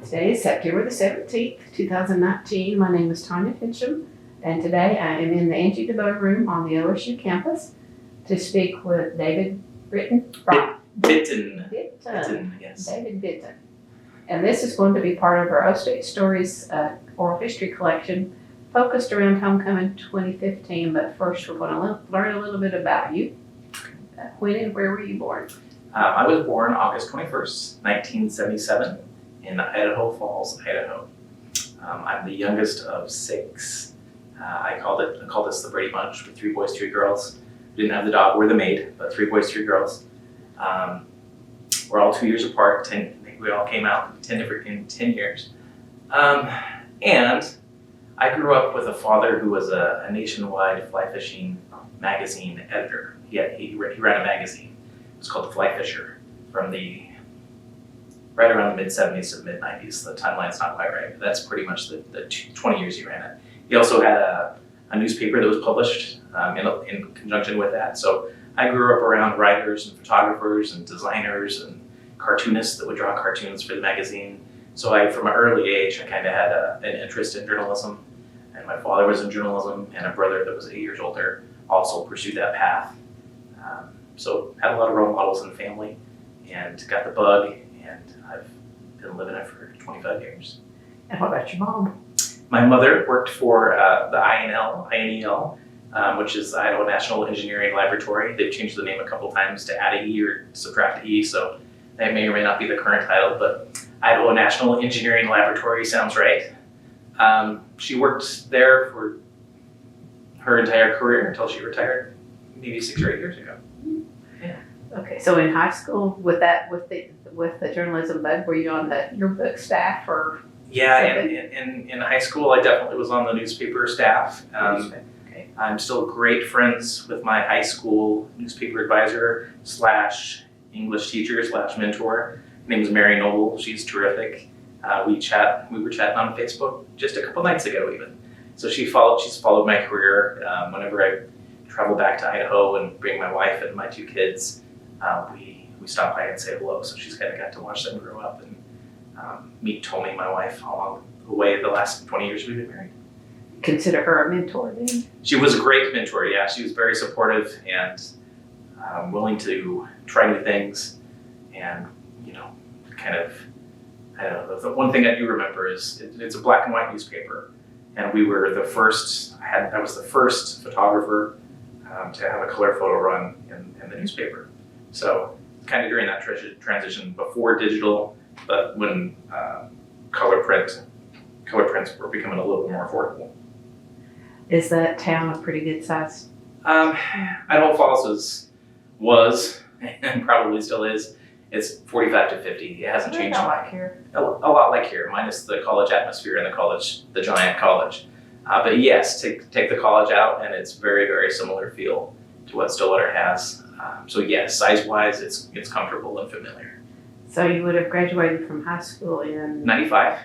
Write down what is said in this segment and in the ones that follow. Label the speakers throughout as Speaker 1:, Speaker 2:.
Speaker 1: Today is September the 17th, 2019. My name is Tanya Fincham, and today I am in the Angie DeBow room on the OSU campus to speak with David Bitton.
Speaker 2: Bitton, yes.
Speaker 1: David Bitton. And this is going to be part of our O State Stories oral history collection focused around homecoming 2015. But first, we're going to learn a little bit about you. When and where were you born?
Speaker 2: I was born August 21st, 1977 in Idaho Falls, Idaho. I'm the youngest of six. I call this the Brady Bunch with 3 boys, 3 girls. We didn't have the dog or the maid, but 3 boys, 3 girls. We're all 2 years apart. We all came out in 10 years. And I grew up with a father who was a nationwide fly fishing magazine editor. He ran a magazine. It was called The Fly Fisher from right around the mid-70s to the mid-90s. The timeline's not quite right, but that's pretty much the 20 years he ran it. He also had a newspaper that was published in conjunction with that. So I grew up around writers and photographers and designers and cartoonists that would draw cartoons for the magazine. So from an early age, I kind of had an interest in journalism. And my father was in journalism, and a brother that was 8 years older also pursued that path. So had a lot of role models in the family and got the bug, and I've been living it for 25 years.
Speaker 1: And what about your mom?
Speaker 2: My mother worked for the INEL, which is the Idaho National Engineering Laboratory. They've changed the name a couple times to add a E or subtract E, so that may or may not be the current title, but Idaho National Engineering Laboratory sounds right. She worked there for her entire career until she retired maybe 6 or 8 years ago.
Speaker 1: Okay, so in high school, with the journalism bug, were you on the yearbook staff or?
Speaker 2: Yeah, in high school, I definitely was on the newspaper staff.
Speaker 1: Okay.
Speaker 2: I'm still great friends with my high school newspaper advisor / English teacher / mentor. Her name is Mary Noble. She's terrific. We were chatting on Facebook just a couple nights ago even. So she's followed my career. Whenever I travel back to Idaho and bring my wife and my 2 kids, we stop by and say hello. So she's kind of got to watch them grow up and meet Tommy, my wife, along the way the last 20 years we've been married.
Speaker 1: Consider her a mentor then?
Speaker 2: She was a great mentor, yeah. She was very supportive and willing to try new things and, kind of, I don't know, the one thing I do remember is it's a black and white newspaper, and we were the first, I was the first photographer to have a color photo run in the newspaper. So kind of during that transition before digital, but when color prints were becoming a little bit more affordable.
Speaker 1: Is that town a pretty good size?
Speaker 2: Idaho Falls was and probably still is. It's 45 to 50. It hasn't changed.
Speaker 1: Like here.
Speaker 2: A lot like here, minus the college atmosphere and the giant college. But yes, take the college out, and it's very, very similar feel to what Stillwater has. So yes, size-wise, it's comfortable and familiar.
Speaker 1: So you would have graduated from high school in
Speaker 2: 95.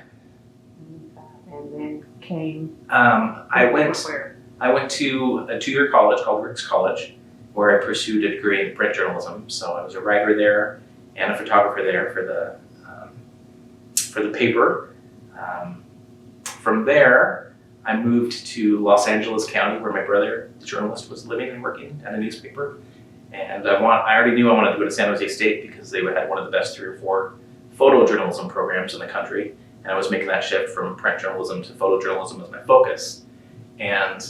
Speaker 1: And then came.
Speaker 2: I went
Speaker 1: Where?
Speaker 2: to a 2-year college called Ricks College, where I pursued a degree in print journalism. So I was a writer there and a photographer there for the paper. From there, I moved to Los Angeles County, where my brother, the journalist, was living and working at a newspaper. And I already knew I wanted to go to San Jose State because they had one of the best 3 or 4 photojournalism programs in the country. And I was making that shift from print journalism to photojournalism as my focus. And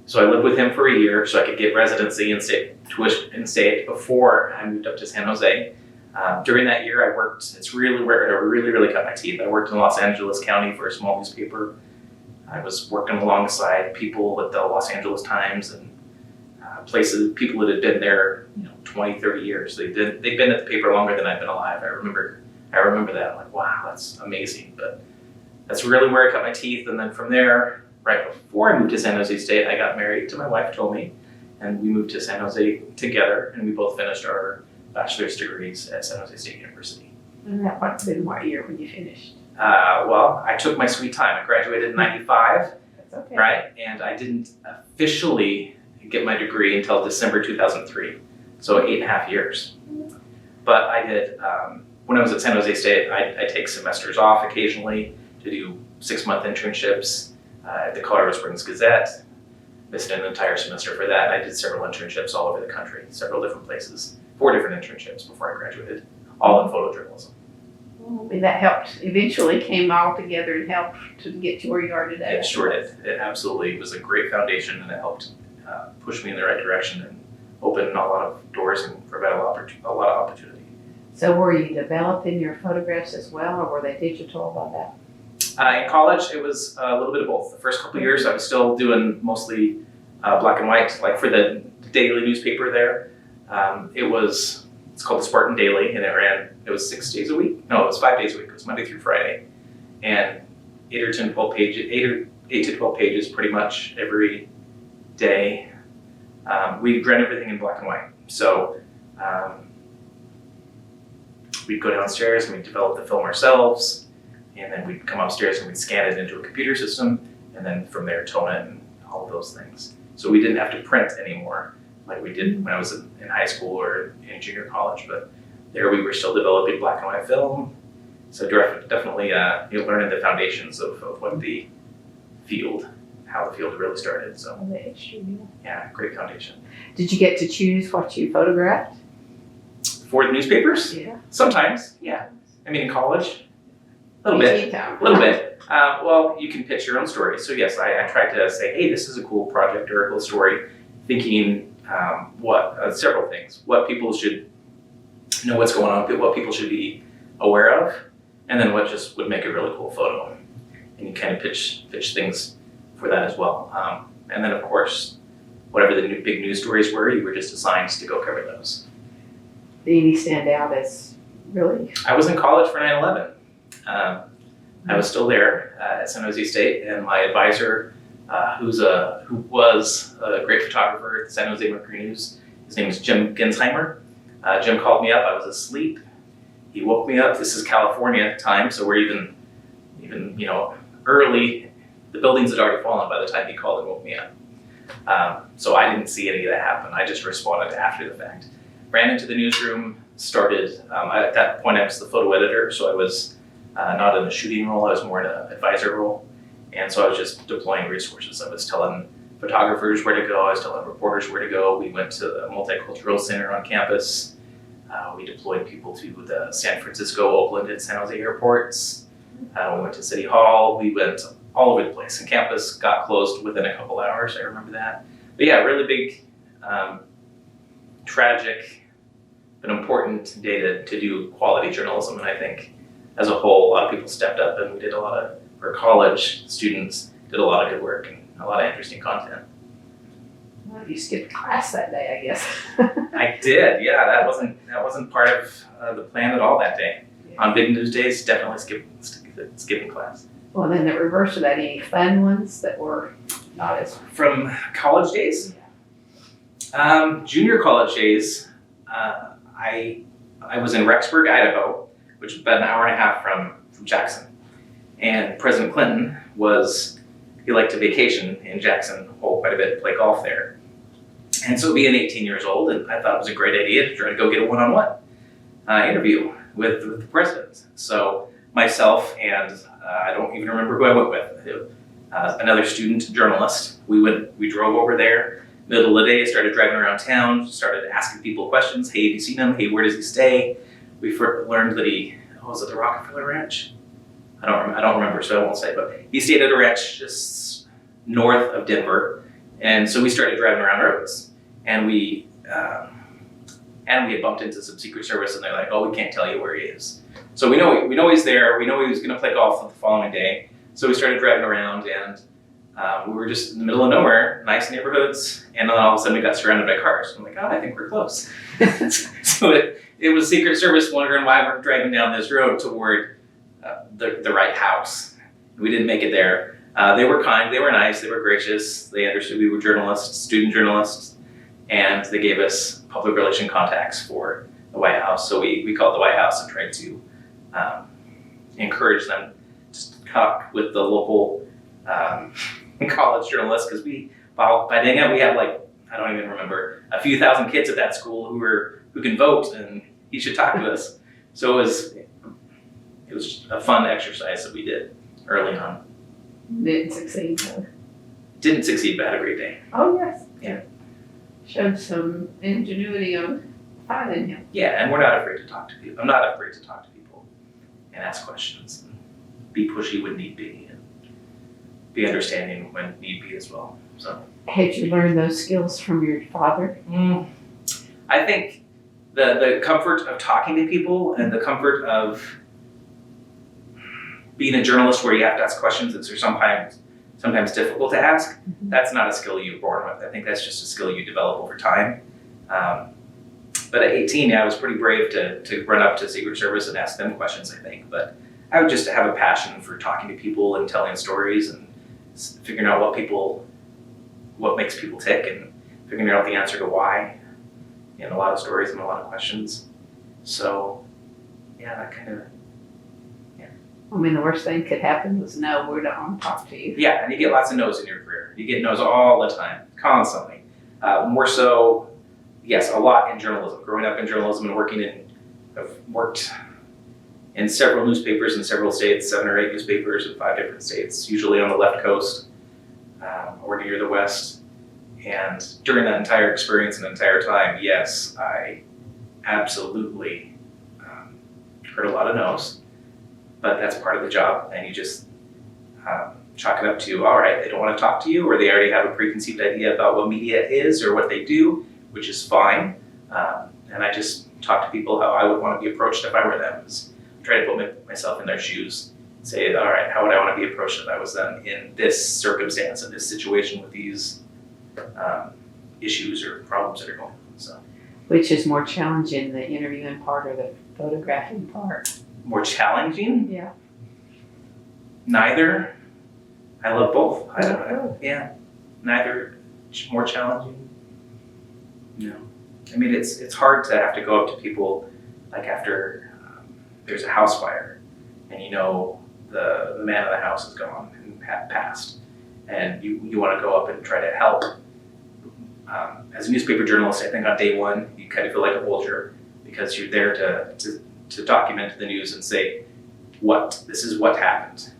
Speaker 2: so I lived with him for a year so I could get residency and stay before I moved up to San Jose. During that year, I worked. It's really where it really cut my teeth. I worked in Los Angeles County for a small newspaper. I was working alongside people at the Los Angeles Times and people that had been there, 20, 30 years. They'd been at the paper longer than I've been alive. I remember that. I'm like, wow, that's amazing. But that's really where I cut my teeth. And then from there, right before I moved to San Jose State, I got married to my wife, Tommy, and we moved to San Jose together, and we both finished our bachelor's degrees at San Jose State University.
Speaker 1: And that might have been what year when you finished?
Speaker 2: Well, I took my sweet time. I graduated in 95,
Speaker 1: That's okay.
Speaker 2: right? And I didn't officially get my degree until December 2003, so 8.5 years. But I did when I was at San Jose State, I take semesters off occasionally to do 6-month internships at the Colorado Springs Gazette. Missed an entire semester for that. I did several internships all over the country, several different places, 4 different internships before I graduated, all in photojournalism.
Speaker 1: Well, that helped, eventually came all together and helped to get you where you are today.
Speaker 2: It sure did. It absolutely was a great foundation, and it helped push me in the right direction and open a lot of doors and provide a lot of opportunity.
Speaker 1: So were you developing your photographs as well, or were they digital by that?
Speaker 2: In college, it was a little bit of both. The first couple of years, I was still doing mostly black and white, like for the daily newspaper there. It's called the Spartan Daily, and it was 6 days a week. No, it was 5 days a week. It was Monday through Friday. And 8 to 12 pages pretty much every day. We ran everything in black and white. So we'd go downstairs and we'd develop the film ourselves, and then we'd come upstairs and we'd scan it into a computer system, and then from there tone it and all of those things. So we didn't have to print anymore like we did when I was in high school or in junior college, but there we were still developing black and white film. So definitely learning the foundations of what how the field really started. So
Speaker 1: The history,
Speaker 2: yeah, great foundation.
Speaker 1: Did you get to choose what you photographed?
Speaker 2: For the newspapers?
Speaker 1: Yeah.
Speaker 2: Sometimes, yeah. I mean, in college, a little bit. Well, you can pitch your own story. So yes, I tried to say, hey, this is a cool project or a cool story, thinking several things. What people should know what's going on, what people should be aware of, and then what just would make a really cool photo. And you kind of pitch things for that as well. And then of course, whatever the big news stories were, you were just assigned to go cover those.
Speaker 1: Did any stand out as really?
Speaker 2: I was in college for 9/11. I was still there at San Jose State, and my advisor, who was a great photographer at the San Jose Mercury News, his name is Jim Gensheimer. Jim called me up. I was asleep. He woke me up. This is California at the time, so we're even early. The buildings had already fallen by the time he called and woke me up. So I didn't see any of that happen. I just responded after the fact. Ran into the newsroom, started, at that point I was the photo editor, so I was not in a shooting role, I was more in an advisor role. And so I was just deploying resources. I was telling photographers where to go, I was telling reporters where to go. We went to the Multicultural Center on campus. We deployed people to the San Francisco, Oakland, and San Jose airports. We went to City Hall. We went all over the place. And campus got closed within a couple hours, I remember that. But yeah, really big, tragic, but important day to do quality journalism. And I think as a whole, a lot of people stepped up, and we did our college students did a lot of good work and a lot of interesting content.
Speaker 1: Well, you skipped class that day, I guess.
Speaker 2: I did, yeah. That wasn't part of the plan at all that day.
Speaker 1: Yeah.
Speaker 2: On big news days, definitely skipping class.
Speaker 1: Well, then the reverse of that, any fun ones that were not as...
Speaker 2: From college days? Junior college days, I was in Rexburg, Idaho, which is about an hour and a half from Jackson. And President Clinton he liked to vacation in Jackson Hole quite a bit, play golf there. And so being 18 years old, and I thought it was a great idea to try to go get a one-on-one interview with the president. So myself and I don't even remember who I went with, another student journalist, we drove over there. Middle of the day, started driving around town, started asking people questions. Hey, have you seen him? Hey, where does he stay? We learned that was it the Rockefeller Ranch? I don't remember, so I won't say, but he stayed at a ranch just north of Denver. And so we started driving around roads, and we had bumped into some Secret Service, and they're like, oh, we can't tell you where he is. So we know he's there. We know he was going to play golf the following day. So we started driving around, and we were just in the middle of nowhere, nice neighborhoods, and then all of a sudden we got surrounded by cars. I'm like, I think we're close. So it was Secret Service wondering why we're driving down this road toward the right house. We didn't make it there. They were kind, they were nice, they were gracious. They understood we were journalists, student journalists, and they gave us public relation contacts for the White House. So we called the White House and tried to encourage them to talk with the local college journalists, because by dang it, we have I don't even remember, a few thousand kids at that school who can vote, and he should talk to us. So it was a fun exercise that we did early on.
Speaker 1: Didn't succeed though.
Speaker 2: Didn't succeed, but had a great day.
Speaker 1: Oh, yes.
Speaker 2: Yeah.
Speaker 1: Showed some ingenuity on finding him.
Speaker 2: Yeah, and we're not afraid to talk to people. I'm not afraid to talk to people and ask questions and be pushy when need be and be understanding when need be as well. So.
Speaker 1: Had you learned those skills from your father?
Speaker 2: I think the comfort of talking to people and the comfort of being a journalist where you have to ask questions that are sometimes difficult to ask, that's not a skill you're born with. I think that's just a skill you develop over time. But at 18, I was pretty brave to run up to Secret Service and ask them questions, I think. But I would just have a passion for talking to people and telling stories and figuring out what makes people tick and figuring out the answer to why in a lot of stories and a lot of questions. So, yeah, that kind of.
Speaker 1: I mean, the worst thing could happen was no, we don't want to talk to you.
Speaker 2: Yeah, and you get lots of no's in your career. You get no's all the time, constantly. More so, yes, a lot in journalism. Growing up in journalism and I've worked in several newspapers in several states, 7 or 8 newspapers in 5 different states, usually on the left coast or near the west. And during that entire experience and entire time, yes, I absolutely heard a lot of no's. But that's part of the job, and you just chalk it up to, all right, they don't want to talk to you, or they already have a preconceived idea about what media is or what they do, which is fine. And I just talk to people how I would want to be approached if I were them. Try to put myself in their shoes, say, all right, how would I want to be approached if I was them in this circumstance, in this situation with these issues or problems that are going on. So,
Speaker 1: which is more challenging, the interviewing part or the photographing part?
Speaker 2: More challenging?
Speaker 1: Yeah.
Speaker 2: Neither. I love both. Yeah. Neither more challenging. No. I mean, it's hard to have to go up to people like after there's a house fire and you know the man of the house is gone and passed, and you want to go up and try to help. As a newspaper journalist, I think on day one you kind of feel like a vulture because you're there to document the news and say this is what happened.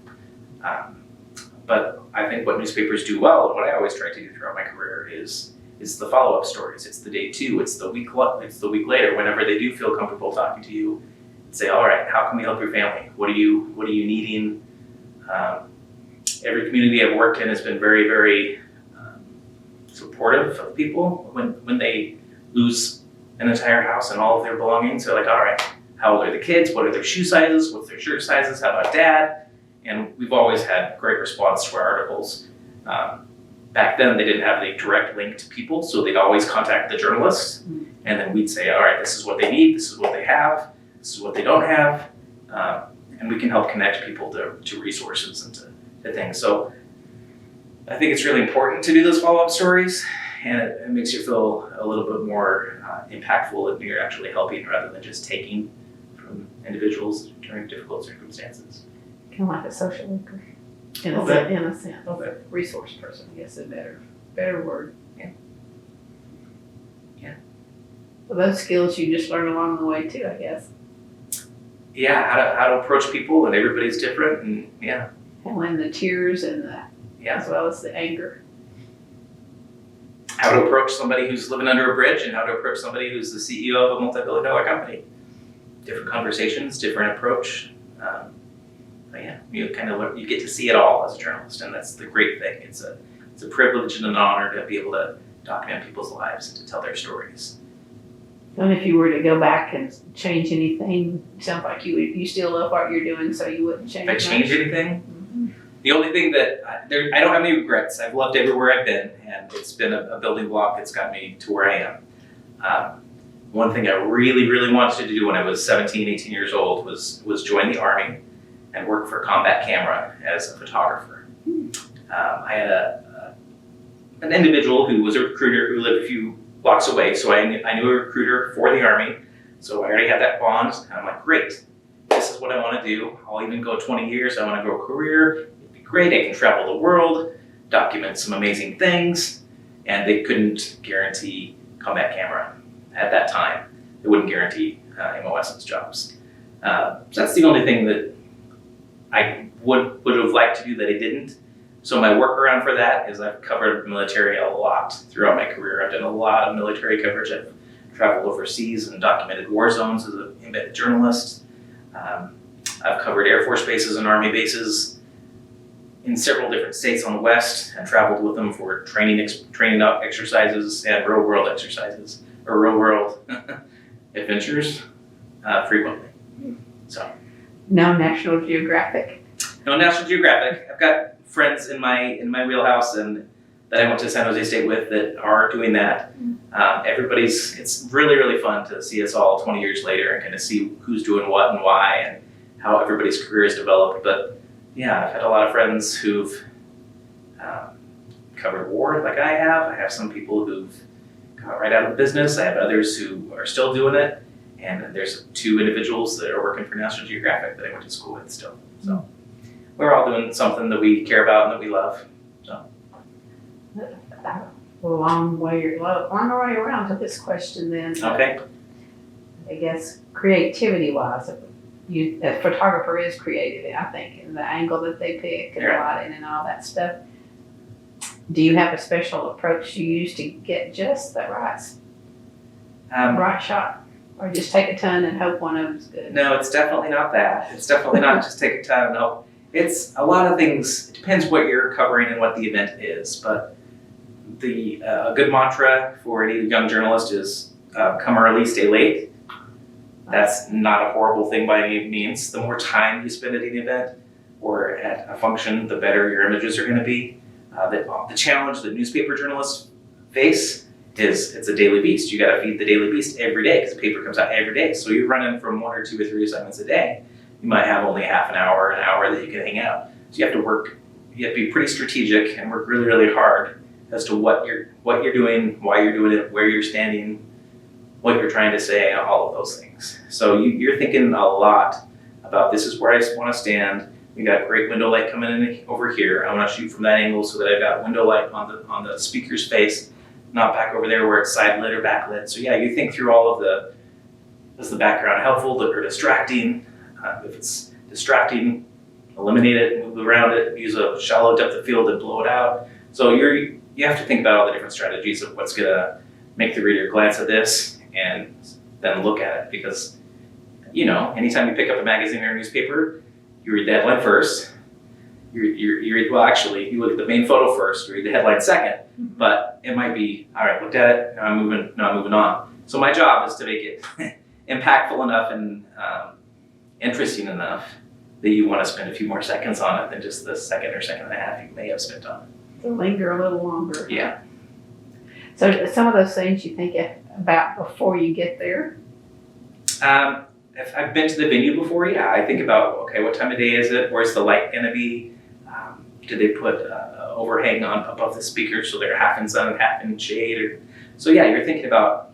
Speaker 2: But I think what newspapers do well, and what I always try to do throughout my career, is the follow-up stories. It's the day 2, it's the week later, whenever they do feel comfortable talking to you, and say, all right, how can we help your family? What are you needing? Every community I've worked in has been very, very supportive of people when they lose an entire house and all of their belongings. They're like, all right, how old are the kids? What are their shoe sizes? What's their shirt sizes? How about dad? And we've always had great response to our articles. Back then, they didn't have a direct link to people, so they'd always contact the journalist, and then we'd say, all right, this is what they need, this is what they have, this is what they don't have, and we can help connect people to resources and to things. So I think it's really important to do those follow-up stories, and it makes you feel a little bit more impactful if you're actually helping rather than just taking from individuals during difficult circumstances.
Speaker 1: Kind of like a social worker, in a sense. Resource person, I guess, is a better word.
Speaker 2: Yeah.
Speaker 1: Well, those skills you just learn along the way too, I guess.
Speaker 2: Yeah, how to approach people, and everybody's different, and yeah.
Speaker 1: Handling the tears and as well as the anger.
Speaker 2: How to approach somebody who's living under a bridge, and how to approach somebody who's the CEO of a multi-billion-dollar company. Different conversations, different approach. But yeah, you get to see it all as a journalist, and that's the great thing. It's a privilege and an honor to be able to document people's lives and to tell their stories.
Speaker 1: And if you were to go back and change anything, it sounds like you still love what you're doing, so you wouldn't change.
Speaker 2: If I change anything, the only thing that I don't have any regrets. I've loved everywhere I've been, and it's been a building block that's got me to where I am. One thing I really, really wanted to do when I was 17, 18 years old was join the Army and work for Combat Camera as a photographer. I had an individual who was a recruiter who lived a few blocks away, so I knew a recruiter for the Army, so I already had that bond, and I'm like, great, this is what I want to do. I'll even go 20 years, I want to grow a career, it'd be great, I can travel the world, document some amazing things, and they couldn't guarantee Combat Camera at that time. They wouldn't guarantee MOS's jobs. So that's the only thing that I would have liked to do that I didn't. So my workaround for that is I've covered military a lot throughout my career. I've done a lot of military coverage. I've traveled overseas and documented war zones as an embedded journalist. I've covered Air Force bases and Army bases in several different states on the West and traveled with them for training up exercises and real world exercises or real world adventures frequently. So
Speaker 1: No National Geographic.
Speaker 2: no National Geographic. I've got friends in my wheelhouse and that I went to San Jose State with that are doing that. It's really fun to see us all 20 years later and kind of see who's doing what and why and how everybody's career has developed. But yeah, I've had a lot of friends who've covered war like I have. I have some people who've got right out of business. I have others who are still doing it. And there's 2 individuals that are working for National Geographic that I went to school with still. So we're all doing something that we care about and that we love. So.
Speaker 1: Long way around to this question then.
Speaker 2: Okay.
Speaker 1: I guess creativity-wise, a photographer is creative, I think, in the angle that they pick and the lighting and all that stuff. Do you have a special approach you use to get just the right shot? Or just take a ton and hope one of them's good? No,
Speaker 2: it's definitely not that. It's definitely not just take a ton and hope. It's a lot of things. It depends what you're covering and what the event is. But a good mantra for any young journalist is come early, stay late. That's not a horrible thing by any means. The more time you spend at an event or at a function, the better your images are going to be. The challenge that newspaper journalists face is it's a daily beast. You got to feed the daily beast every day because the paper comes out every day. So you're running from 1 or 2 or 3 assignments a day. You might have only half an hour that you can hang out. So you have to be pretty strategic and work really hard as to what you're doing, why you're doing it, where you're standing, what you're trying to say, all of those things. So you're thinking a lot about this is where I want to stand. We got great window light coming in over here. I want to shoot from that angle so that I've got window light on the speaker's face, not back over there where it's side lit or backlit. So yeah, you think through all of is the background helpful or distracting? If it's distracting, eliminate it, move around it, use a shallow depth of field and blow it out. So you have to think about all the different strategies of what's gonna make the reader glance at this and then look at it because, anytime you pick up a magazine or a newspaper, you read the headline first. You read, you look at the main photo first, you read the headline second, but it might be, all right, looked at it, now I'm moving on. So my job is to make it impactful enough and interesting enough that you want to spend a few more seconds on it than just the second or second and a half you may have spent on it.
Speaker 1: To linger a little longer.
Speaker 2: Yeah.
Speaker 1: So some of those things you think about before you get there?
Speaker 2: If I've been to the venue before, yeah, I think about, okay, what time of day is it? Where's the light going to be? Do they put overhang on above the speaker so they're half in sun, half in shade? So yeah, you're thinking about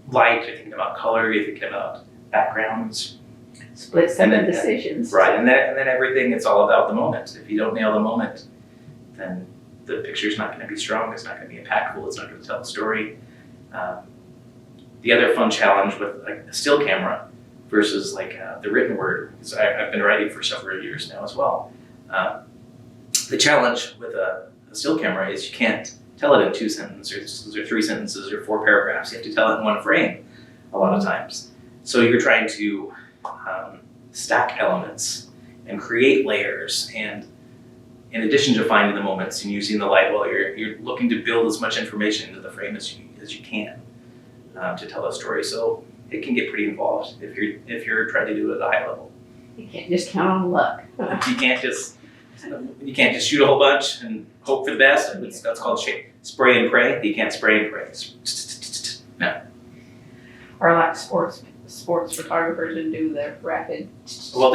Speaker 2: light, you're thinking about color, you're thinking about backgrounds.
Speaker 1: Split second decisions.
Speaker 2: Right, and then everything, it's all about the moment. If you don't nail the moment, then the picture's not going to be strong, it's not going to be impactful, it's not going to tell the story. The other fun challenge with like a still camera versus the written word, because I've been writing for several years now as well. The challenge with a still camera is you can't tell it in 2 sentences or 3 sentences or 4 paragraphs. You have to tell it in 1 frame a lot of times. So you're trying to stack elements and create layers, and in addition to finding the moments and using the light well, you're looking to build as much information into the frame as you can to tell a story. So it can get pretty involved if you're trying to do it at a high level.
Speaker 1: You can't just count on luck.
Speaker 2: You can't just shoot a whole bunch and hope for the best. That's called spray and pray. You can't spray and pray. No.
Speaker 1: Or like sports photographers and do the rapid.
Speaker 2: Well,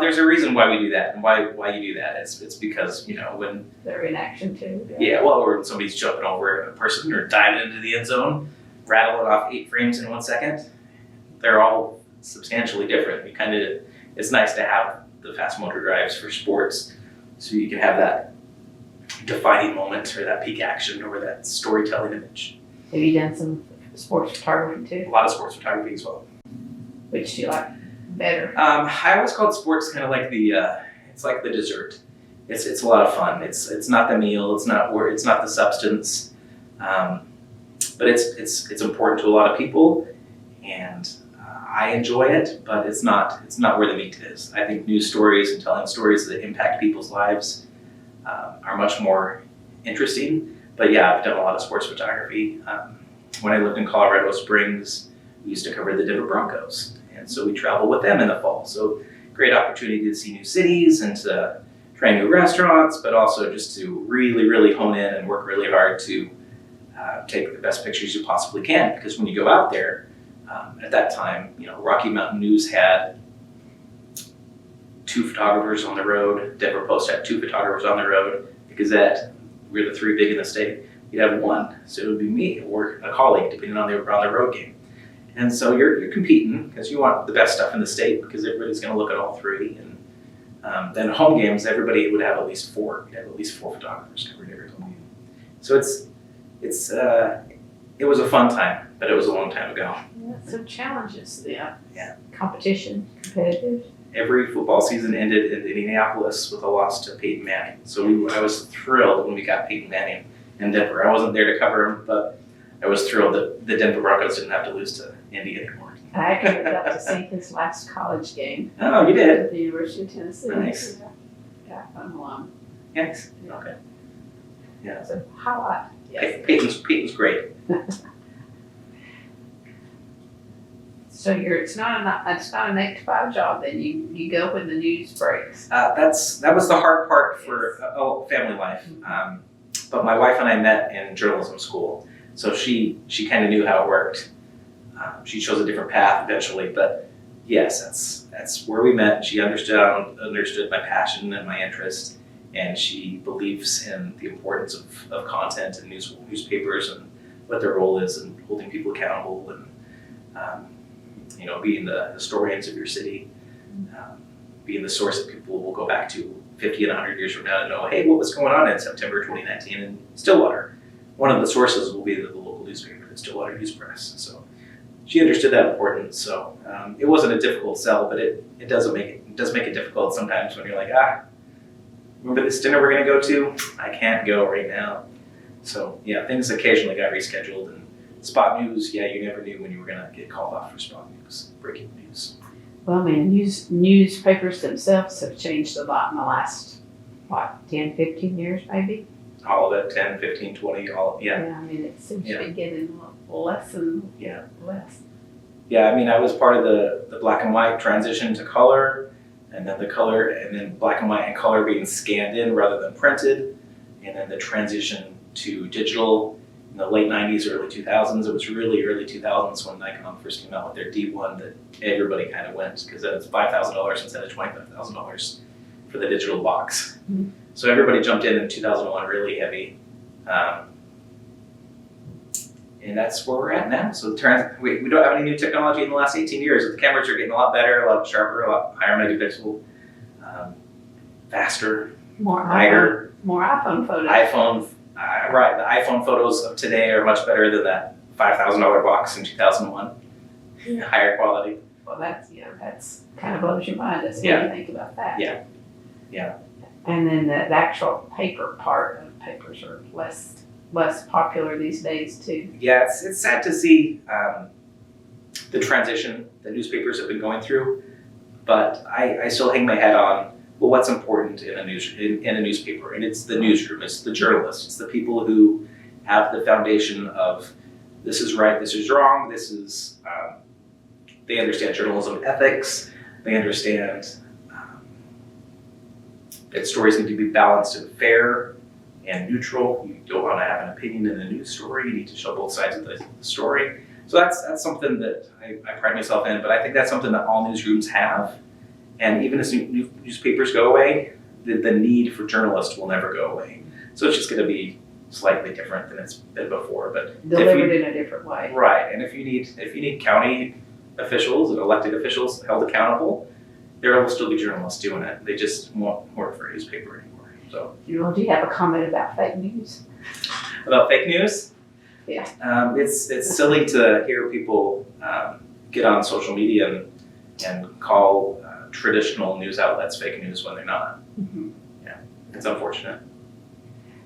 Speaker 2: there's a reason why we do that and why you do that. It's because when
Speaker 1: they're in action too.
Speaker 2: Yeah, well, or when somebody's jumping over a person or diving into the end zone, rattling off 8 frames in 1 second. They're all substantially different. It's nice to have the fast motor drives for sports, so you can have that defining moment or that peak action or that storytelling image.
Speaker 1: Have you done some sports photography too?
Speaker 2: A lot of sports photography as well.
Speaker 1: Which do you like better?
Speaker 2: I always called sports kind of like it's like the dessert. It's a lot of fun. It's not the meal. It's not the substance. But it's important to a lot of people, and I enjoy it. But it's not where the meat is. I think news stories and telling stories that impact people's lives are much more interesting. But yeah, I've done a lot of sports photography. When I lived in Colorado Springs, we used to cover the Denver Broncos, and so we travel with them in the fall. So great opportunity to see new cities and to try new restaurants, but also just to really, really hone in and work really hard to take the best pictures you possibly can. Because when you go out there, at that time, Rocky Mountain News had 2 photographers on the road. Denver Post had 2 photographers on the road. The Gazette, we're the 3 big in the state. You'd have 1, so it would be me or a colleague, depending on the road game. And so you're competing because you want the best stuff in the state because everybody's going to look at all 3. And then home games, everybody would have at least 4. You'd have at least 4 photographers covering every home game. So it was a fun time, but it was a long time ago.
Speaker 1: Yeah, some challenges.
Speaker 2: Yeah.
Speaker 1: Competition, competitive.
Speaker 2: Every football season ended in Indianapolis with a loss to Peyton Manning. So I was thrilled when we got Peyton Manning in Denver. I wasn't there to cover him, but I was thrilled that the Denver Broncos didn't have to lose to Indy anymore.
Speaker 1: I actually got to see his last college game.
Speaker 2: Oh, you did?
Speaker 1: At the University of Tennessee.
Speaker 2: Nice.
Speaker 1: Yeah, I'm alum.
Speaker 2: Yes. Okay. Yeah.
Speaker 1: It's a highlight. Yes.
Speaker 2: Peyton's great.
Speaker 1: So it's not an 8 to 5 job. Then you go when the news breaks.
Speaker 2: That was the hard part for family life. But my wife and I met in journalism school, so she kind of knew how it worked. She chose a different path eventually, but yes, that's where we met. She understood my passion and my interest, and she believes in the importance of content and newspapers and what their role is in holding people accountable and being the historians of your city, being the source that people will go back to 50 and 100 years from now to know, hey, what was going on in September 2019 in Stillwater? One of the sources will be the local newspaper, the Stillwater News Press. So she understood that importance. So it wasn't a difficult sell, but it does make it difficult sometimes when you're like, remember this dinner we're going to go to? I can't go right now. So yeah, things occasionally got rescheduled. And spot news, yeah, you never knew when you were going to get called off for spot news, breaking news.
Speaker 1: Well, I mean, newspapers themselves have changed a lot in the last, 10, 15 years maybe?
Speaker 2: All of it, 10, 15, 20, yeah.
Speaker 1: Yeah, I mean, it seems to be getting less and less.
Speaker 2: Yeah, I mean, I was part of the black and white transition to color, and then the color, and then black and white and color being scanned in rather than printed, and then the transition to digital in the late 90s, early 2000s. It was really early 2000s when Nikon first came out with their D1 that everybody kind of went, because it's $5,000 instead of $25,000 for the digital box. Mm-hmm. So everybody jumped in 2001 really heavy. And that's where we're at now. So we don't have any new technology in the last 18 years. The cameras are getting a lot better, a lot sharper, a lot higher megapixel, faster, lighter.
Speaker 1: More iPhone photos.
Speaker 2: Right. The iPhone photos of today are much better than that $5,000 box in 2001.
Speaker 1: Yeah.
Speaker 2: Higher quality.
Speaker 1: Well, that's kind of blows your mind, doesn't it, when you think about that?
Speaker 2: Yeah.
Speaker 1: And then the actual paper part of papers are less popular these days too.
Speaker 2: Yeah, it's sad to see the transition that newspapers have been going through, but I still hang my hat on, well, what's important in a newspaper, and it's the newsroom, it's the journalists, it's the people who have the foundation of this is right, this is wrong, this is, they understand journalism ethics, they understand that stories need to be balanced and fair and neutral. You don't want to have an opinion in a news story. You need to show both sides of the story. So that's something that I pride myself in, but I think that's something that all newsrooms have. And even as newspapers go away, the need for journalists will never go away. So it's just going to be slightly different than it's been before, but
Speaker 1: delivered in a different way.
Speaker 2: Right, and if you need county officials and elected officials held accountable, there will still be journalists doing it. They just won't work for a newspaper anymore. So,
Speaker 1: do you have a comment about fake news?
Speaker 2: About fake news?
Speaker 1: Yeah.
Speaker 2: It's silly to hear people get on social media and and call traditional news outlets fake news when they're not.
Speaker 1: Mhm.
Speaker 2: Yeah, it's unfortunate.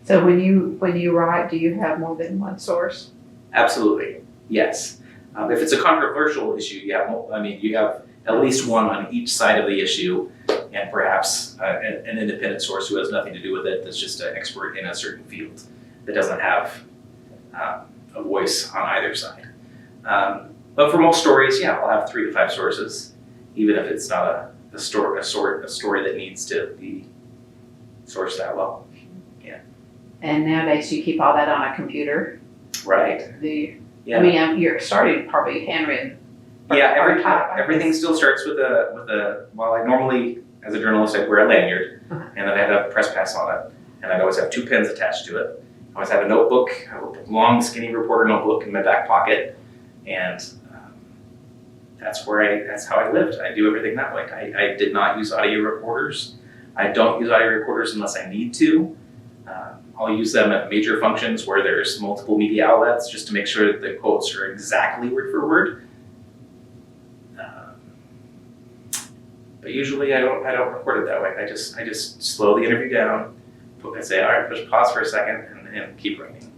Speaker 1: So when you write, do you have more than one source?
Speaker 2: Absolutely, yes. If it's a controversial issue, you have at least one on each side of the issue, and perhaps an independent source who has nothing to do with it, that's just an expert in a certain field that doesn't have a voice on either side. But for most stories, yeah, I'll have 3 to 5 sources, even if it's not a story that needs to be sourced that well.
Speaker 1: And nowadays you keep all that on a computer.
Speaker 2: Right.
Speaker 1: Do you?
Speaker 2: Yeah.
Speaker 1: I mean, you're starting probably handwritten.
Speaker 2: Yeah, everything still starts with a. Well, I normally, as a journalist, I'd wear a lanyard, and then I'd have a press pass on it, and I'd always have 2 pens attached to it. I always have a notebook, a long, skinny reporter notebook in my back pocket, and that's how I lived. I do everything that way. I did not use audio recorders. I don't use audio recorders unless I need to. I'll use them at major functions where there's multiple media outlets just to make sure that the quotes are exactly word for word. But usually I don't record it that way. I just slow the interview down. I say, all right, push pause for a second and keep writing.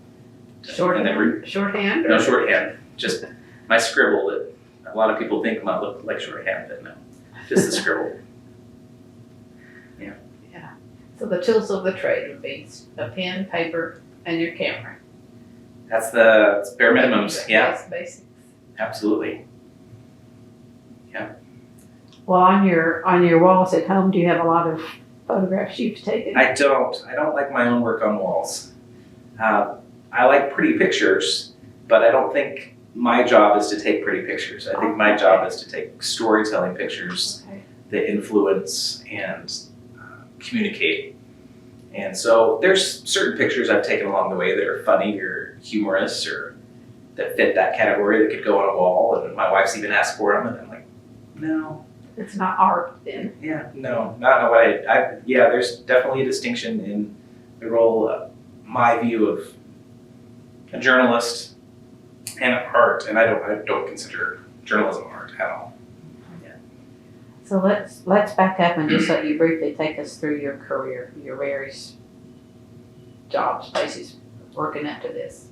Speaker 1: Shorthand?
Speaker 2: No shorthand. Just my scribble that a lot of people think might look like shorthand, but no, just the scribble.
Speaker 1: So the tools of the trade would be a pen, paper, and your camera.
Speaker 2: That's bare minimums. Yeah,
Speaker 1: That's basics.
Speaker 2: absolutely.
Speaker 1: Well, on your walls at home, do you have a lot of photographs you've taken?
Speaker 2: I don't like my own work on walls. I like pretty pictures, but I don't think my job is to take pretty pictures. I think my job is to take storytelling pictures that influence and communicate. And so there's certain pictures I've taken along the way that are funny or humorous or that fit that category that could go on a wall, and my wife's even asked for them, and I'm like, no.
Speaker 1: It's not art then.
Speaker 2: Yeah, no, not in a way. There's definitely a distinction in the role, my view of a journalist and art, and I don't consider journalism art at all.
Speaker 1: So let's back up and just let you briefly take us through your career, your various jobs, places working up to this.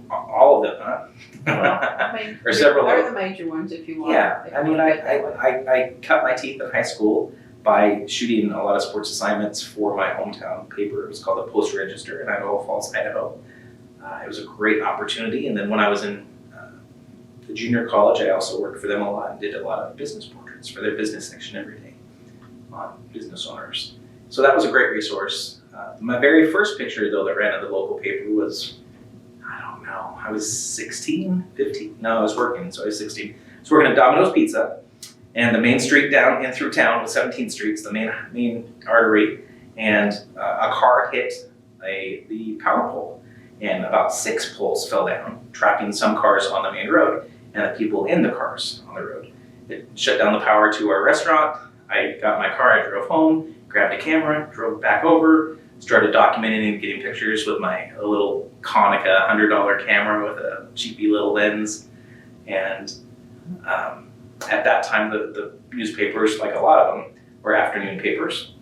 Speaker 2: All of them, huh?
Speaker 1: Well, I mean,
Speaker 2: or several.
Speaker 1: What are the major ones if you want?
Speaker 2: Yeah, I mean, I cut my teeth in high school by shooting a lot of sports assignments for my hometown paper. It was called the Post-Register in Idaho Falls, Idaho. It was a great opportunity, and then when I was in the junior college, I also worked for them a lot and did a lot of business portraits for their business section every day on business owners. So that was a great resource. My very first picture, though, that ran in the local paper was, I don't know, I was 16, 15? No, I was working, so I was 16. I was working at Domino's Pizza, and the main street down in through town was 17th Street, it's the main artery, and a car hit the power pole, and about 6 poles fell down, trapping some cars on the main road, and the people in the cars on the road. It shut down the power to our restaurant. I got my car, I drove home, grabbed a camera, drove back over, started documenting and getting pictures with my little Konica $100 camera with a cheapy little lens. And at that time, the newspapers, like a lot of them, were afternoon papers.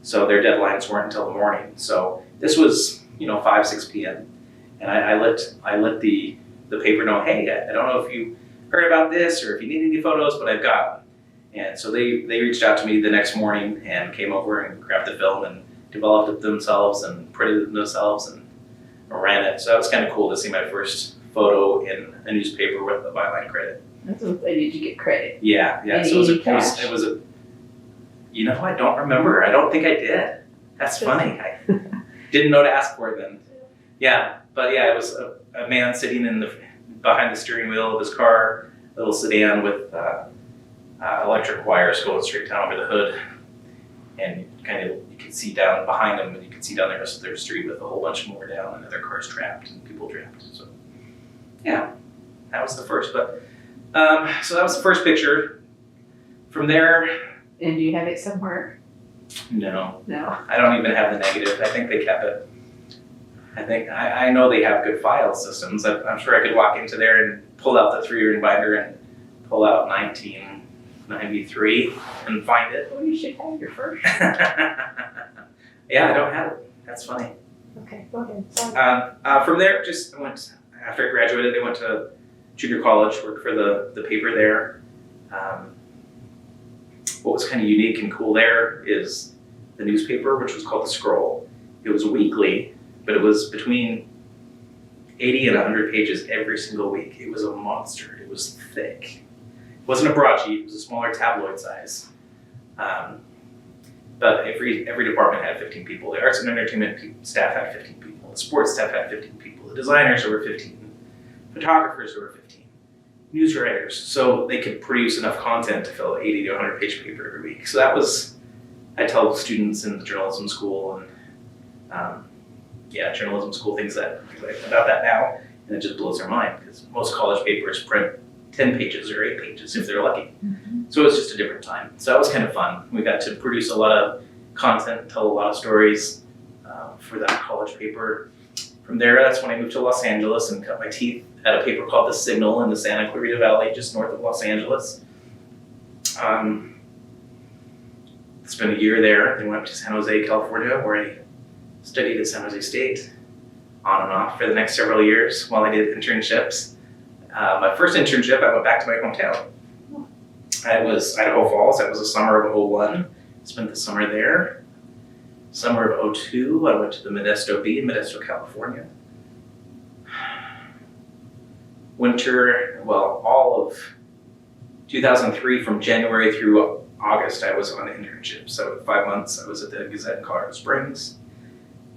Speaker 2: So their deadlines weren't until the morning. So this was, 5, 6 p.m. And I let the paper know, hey, I don't know if you heard about this or if you need any photos, but I've got them. And so they reached out to me the next morning and came over and grabbed the film and developed it themselves and printed it themselves and ran it. So that was kind of cool to see my first photo in a newspaper with a byline credit.
Speaker 1: That's what they did. You get credit.
Speaker 2: Yeah.
Speaker 1: And
Speaker 2: So
Speaker 1: cash.
Speaker 2: it was a. I don't remember. I don't think I did. That's funny. I didn't know to ask for it then. Yeah, but yeah, it was a man sitting behind the steering wheel of his car, a little sedan with electric wires going straight down over the hood, and you could see down behind him, and you could see down the rest of their street with a whole bunch more down, and other cars trapped and people trapped. So yeah, that was the first. But so that was the first picture. From there.
Speaker 1: And do you have it somewhere?
Speaker 2: No,
Speaker 1: No.
Speaker 2: I don't even have the negative. I think they kept it. I know they have good file systems. I'm sure I could walk into there and pull out the 3-ring binder and pull out 19 93 and find it.
Speaker 1: Well, you should have your first.
Speaker 2: Yeah, I don't have it. That's funny.
Speaker 1: Okay, go ahead. Sorry.
Speaker 2: From there, I went, after I graduated, I went to junior college, worked for the paper there. What was kind of unique and cool there is the newspaper, which was called The Scroll. It was weekly, but it was between 80 and 100 pages every single week. It was a monster. It was thick. It wasn't a broadsheet, it was a smaller tabloid size. But every department had 15 people. The arts and entertainment staff had 15 people. The sports staff had 15 people. The designers over 15. Photographers over 15. News writers. So they could produce enough content to fill 80 to 100 page paper every week. So that was, I tell students in the journalism school and journalism school things about that now, and it just blows their mind because most college papers print 10 pages or 8 pages if they're lucky.
Speaker 1: Mm-hmm.
Speaker 2: So it was just a different time. So that was kind of fun. We got to produce a lot of content, tell a lot of stories for that college paper. From there, that's when I moved to Los Angeles and cut my teeth at a paper called The Signal in the Santa Clarita Valley, just north of Los Angeles. Spent a year there, then went up to San Jose, California, where I studied at San Jose State on and off for the next several years while I did internships. My first internship, I went back to my hometown. I was Idaho Falls. That was the summer of 01. Spent the summer there. Summer of 02, I went to the Modesto Bee in Modesto, California. Winter, well, all of 2003 from January through August, I was on internship. So 5 months, I was at the Gazette in Colorado Springs.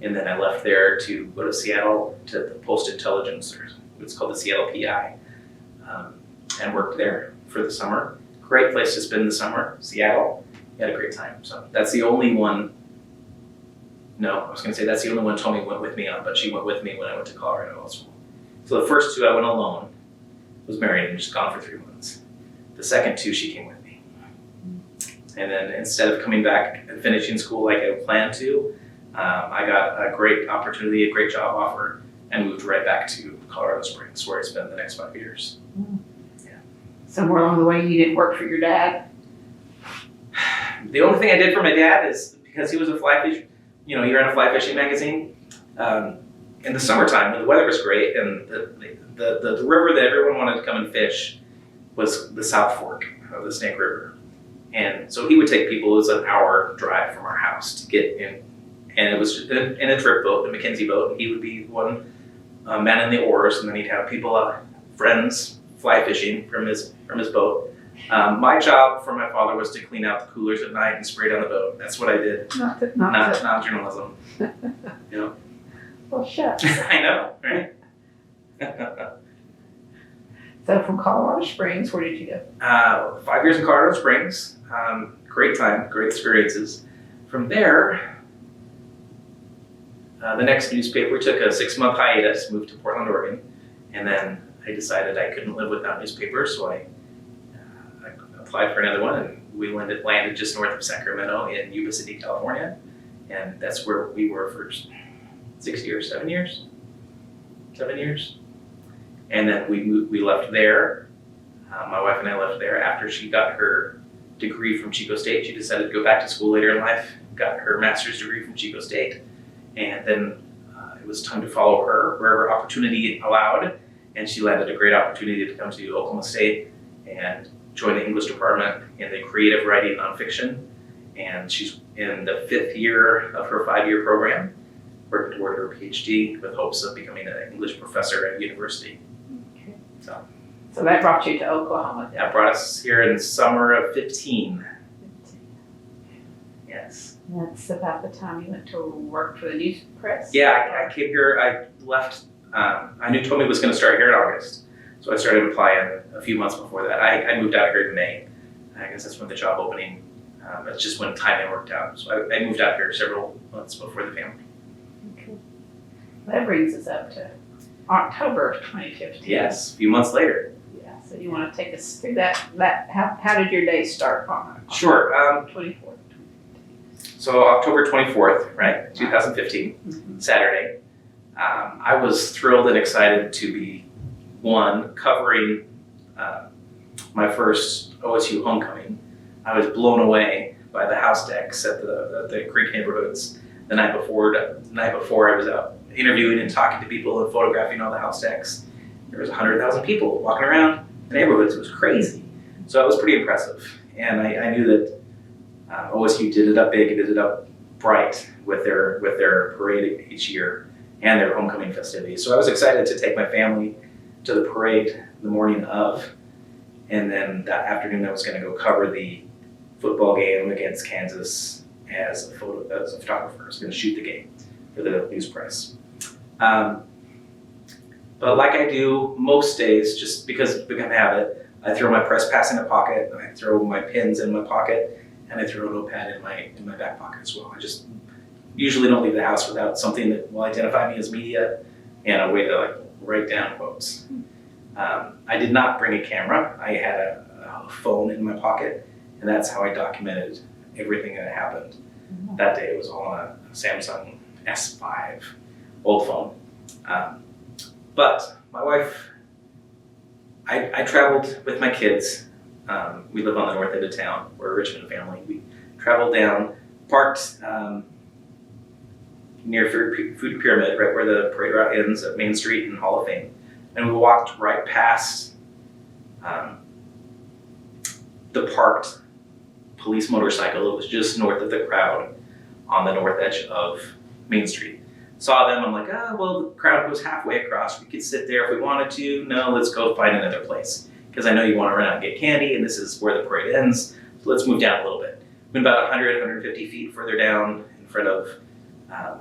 Speaker 2: And then I left there to go to Seattle to the Post Intelligence, or what's called the Seattle PI, and worked there for the summer. Great place to spend the summer, Seattle. Had a great time. So that's the only one. No, I was going to say that's the only one Tommy went with me on, but she went with me when I went to Colorado also. So the first 2 I went alone, was married and just gone for 3 months. The second 2 she came with me. And then instead of coming back and finishing school like I planned to, I got a great opportunity, a great job offer, and moved right back to Colorado Springs where I spent the next 5 years.
Speaker 1: Somewhere along the way you didn't work for your dad?
Speaker 2: The only thing I did for my dad is because he was a fly fish, he ran a fly fishing magazine. In the summertime when the weather was great and the river that everyone wanted to come and fish was the South Fork of the Snake River. And so he would take people, it was an hour drive from our house to get in. And it was in a trip boat, a Mackenzie boat, and he would be one man in the oars, and then he'd have people, friends, fly fishing from his boat. My job for my father was to clean out the coolers at night and spray down the boat. That's what I did. Not journalism.
Speaker 1: Well, shucks.
Speaker 2: I know, right?
Speaker 1: So from Colorado Springs, where did you go?
Speaker 2: 5 years in Colorado Springs. Great time, great experiences. From there, the next newspaper took a 6-month hiatus, moved to Portland, Oregon, and then I decided I couldn't live without newspapers, so I applied for another one, and we landed just north of Sacramento in Yuba City, California, and that's where we were for 7 years, and then we left there. My wife and I left there after she got her degree from Chico State. She decided to go back to school later in life, got her master's degree from Chico State. And then it was time to follow her wherever opportunity allowed. And she landed a great opportunity to come to Oklahoma State and join the English department in the creative writing nonfiction. And she's in the 5th year of her 5-year program, working toward her PhD with hopes of becoming an English professor at a university.
Speaker 1: Okay.
Speaker 2: So
Speaker 1: that brought you to Oklahoma?
Speaker 2: That brought us here in summer of 15. Yes.
Speaker 1: That's about the time you went to work for the news press?
Speaker 2: Yeah, I came here, I left, I knew Tommy was going to start here in August, so I started applying a few months before that. I moved out here in May. I guess that's when the job opening, it's just when timing worked out. So I moved out here several months before the family.
Speaker 1: Okay. That brings us up to October of 2015.
Speaker 2: Yes, a few months later.
Speaker 1: Yeah, so you want to take us through that how did your day start on
Speaker 2: Sure.
Speaker 1: 24th?
Speaker 2: So October 24th, right, 2015,
Speaker 1: Mm-hmm.
Speaker 2: Saturday. I was thrilled and excited to be, covering my first OSU homecoming. I was blown away by the house decks at the Creek neighborhoods the night before. The night before I was out interviewing and talking to people and photographing all the house decks. There was 100,000 people walking around the neighborhoods. It was crazy. So it was pretty impressive. And I knew that OSU did it up big, did it up bright with their parade each year and their homecoming festivities. So I was excited to take my family to the parade the morning of, and then that afternoon I was going to go cover the football game against Kansas as a photographer. I was going to shoot the game for the news press. But like I do most days, just because it's become a habit, I throw my press pass in a pocket, I throw my pins in my pocket, and I throw a notepad in my back pocket as well. I just usually don't leave the house without something that will identify me as media and a way to like write down quotes. I did not bring a camera. I had a phone in my pocket, and that's how I documented everything that happened. That day it was all on a Samsung S5 old phone. But my wife, I traveled with my kids. We live on the north end of town. We're a Richmond family. We traveled down, parked near Food Pyramid, right where the parade route ends at Main Street and Hall of Fame. And we walked right past the parked police motorcycle. It was just north of the crowd on the north edge of Main Street. Saw them, I'm like, well, the crowd goes halfway across. We could sit there if we wanted to. No, let's go find another place. Because I know you want to run out and get candy, and this is where the parade ends. So let's move down a little bit. Went about 100, 150 feet further down in front of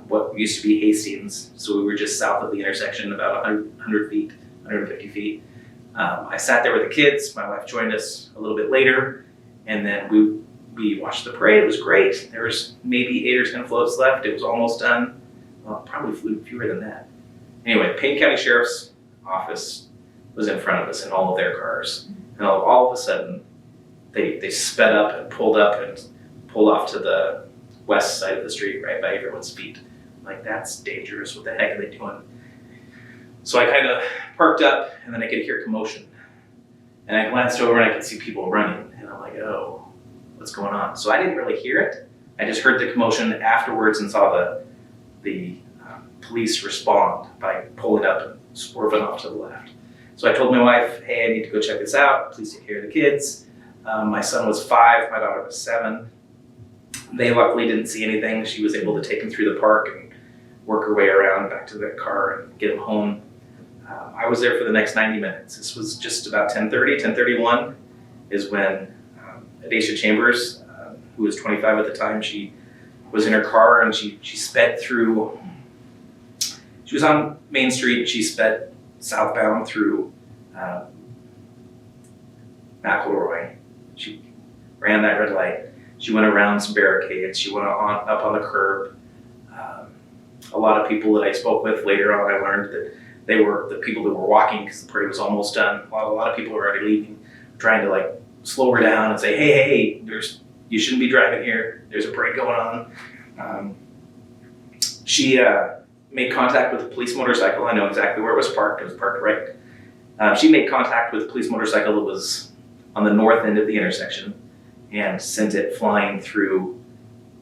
Speaker 2: what used to be Hastings. So we were just south of the intersection, about 100 feet, 150 feet. I sat there with the kids. My wife joined us a little bit later, and then we watched the parade. It was great. There was maybe 8 or 10 floats left. It was almost done. Well, probably fewer than that. Anyway, Payne County Sheriff's Office was in front of us in all of their cars. And all of a sudden, they sped up and pulled off to the west side of the street, right by everyone's feet. I'm like, that's dangerous. What the heck are they doing? So I kind of perked up, and then I could hear commotion. And I glanced over, and I could see people running. And I'm like, oh, what's going on? So I didn't really hear it. I just heard the commotion afterwards and saw the police respond by pulling up and swerving off to the left. So I told my wife, hey, I need to go check this out. Please take care of the kids. My son was 5, my daughter was 7. They luckily didn't see anything. She was able to take him through the park and work her way around back to the car and get him home. I was there for the next 90 minutes. This was just about 10:30, 10:31 is when Adacia Chambers, who was 25 at the time, she was in her car and she sped through. She was on Main Street. She sped southbound through McElroy. She ran that red light. She went around some barricades. She went up on the curb. A lot of people that I spoke with later on, I learned that they were the people that were walking because the parade was almost done. A lot of people were already leaving, trying to like slow her down and say, hey, you shouldn't be driving here. There's a parade going on. She made contact with a police motorcycle. I know exactly where it was parked. It was parked right. She made contact with a police motorcycle that was on the north end of the intersection and sent it flying through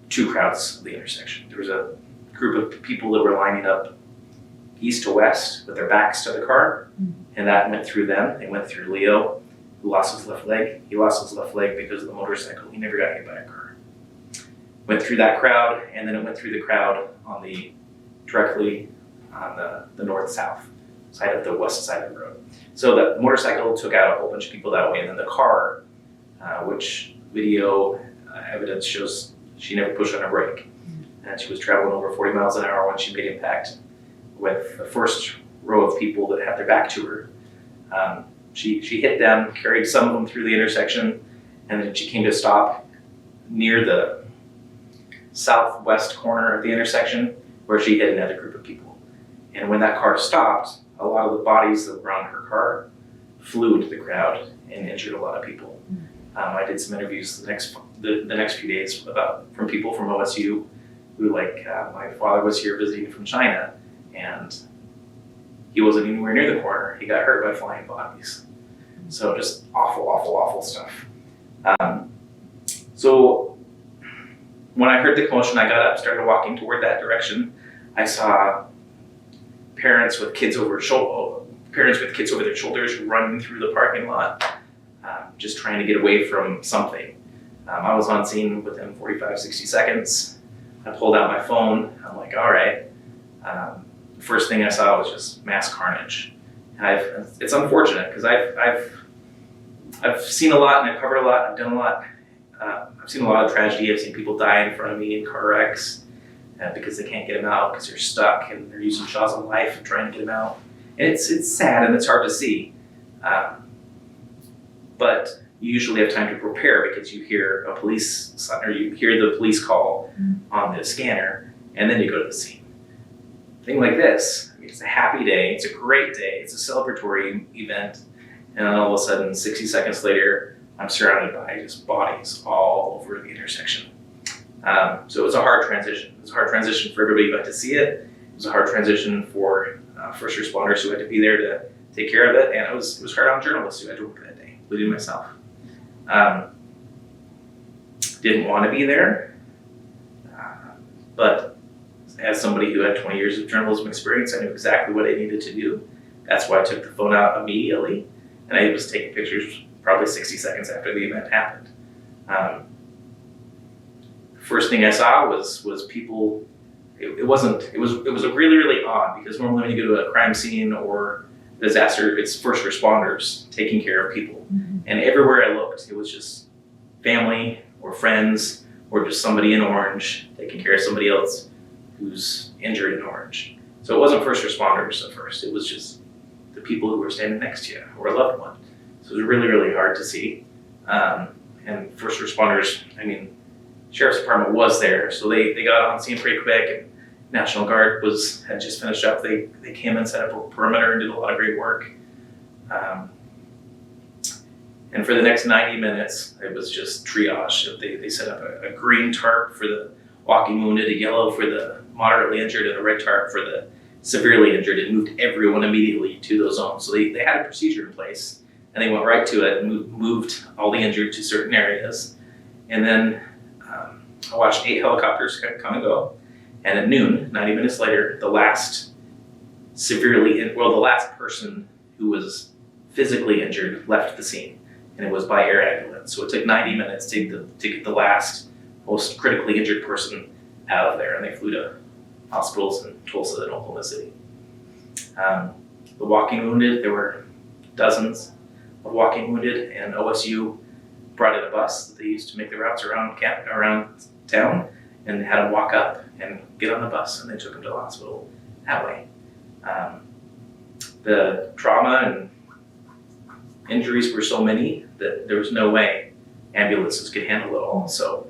Speaker 2: 2 crowds of the intersection. There was a group of people that were lining up east to west with their backs to the car, and that went through them. It went through Leo, who lost his left leg. He lost his left leg because of the motorcycle. He never got hit by a car. Went through that crowd, and then it went through the crowd directly on the north-south side of the west side of the road. So the motorcycle took out a whole bunch of people that way, and then the car, which video evidence shows she never pushed on her brake. And she was traveling over 40 miles an hour when she made impact with the first row of people that had their back to her. She hit them, carried some of them through the intersection, and then she came to a stop near the southwest corner of the intersection where she hit another group of people. And when that car stopped, a lot of the bodies that were on her car flew into the crowd and injured a lot of people. I did some interviews the next few days from people from OSU who, my father was here visiting from China, and he wasn't anywhere near the corner. He got hurt by flying bodies. So just awful, awful, awful stuff. So when I heard the commotion, I got up, started walking toward that direction. I saw parents with kids over their shoulders running through the parking lot, just trying to get away from something. I was on scene within 45, 60 seconds. I pulled out my phone. I'm like, all right. The first thing I saw was just mass carnage. And it's unfortunate because I've seen a lot and I've covered a lot. I've done a lot. I've seen a lot of tragedy. I've seen people die in front of me in car wrecks because they can't get them out because they're stuck and they're using jaws of life and trying to get them out. And it's sad and it's hard to see. But you usually have time to prepare because you hear the police call on the scanner, and then you go to the scene. Thing like this, it's a happy day, it's a great day, it's a celebratory event, and then all of a sudden, 60 seconds later, I'm surrounded by just bodies all over the intersection. So it was a hard transition. It was a hard transition for everybody who got to see it. It was a hard transition for first responders who had to be there to take care of it, and it was hard on journalists who had to work that day, including myself. Didn't want to be there, but as somebody who had 20 years of journalism experience, I knew exactly what I needed to do. That's why I took the phone out immediately, and I was taking pictures probably 60 seconds after the event happened. First thing I saw was people. It was really, really odd because normally when you go to a crime scene or disaster, it's first responders taking care of people. Mm-hmm. And everywhere I looked, it was just family or friends or just somebody in orange taking care of somebody else who's injured in orange. So it wasn't first responders at first, it was just the people who were standing next to you or a loved one. So it was really, really hard to see. And first responders, Sheriff's Department was there, so they got on scene pretty quick, and National Guard had just finished up. They came and set up a perimeter and did a lot of great work. And for the next 90 minutes, it was just triage. They set up a green tarp for the walking wounded, a yellow for the moderately injured, and a red tarp for the severely injured, and moved everyone immediately to those zones. So they had a procedure in place, and they went right to it and moved all the injured to certain areas. And then I watched 8 helicopters come and go. And at noon, 90 minutes later, the last person who was physically injured left the scene, and it was by air ambulance. So it took 90 minutes to get the last, most critically injured person out of there, and they flew to hospitals in Tulsa and Oklahoma City. The walking wounded, there were dozens of walking wounded, and OSU brought in a bus that they used to make the routes around town, and had them walk up and get on the bus, and they took them to the hospital that way. The trauma and injuries were so many that there was no way ambulances could handle it all. So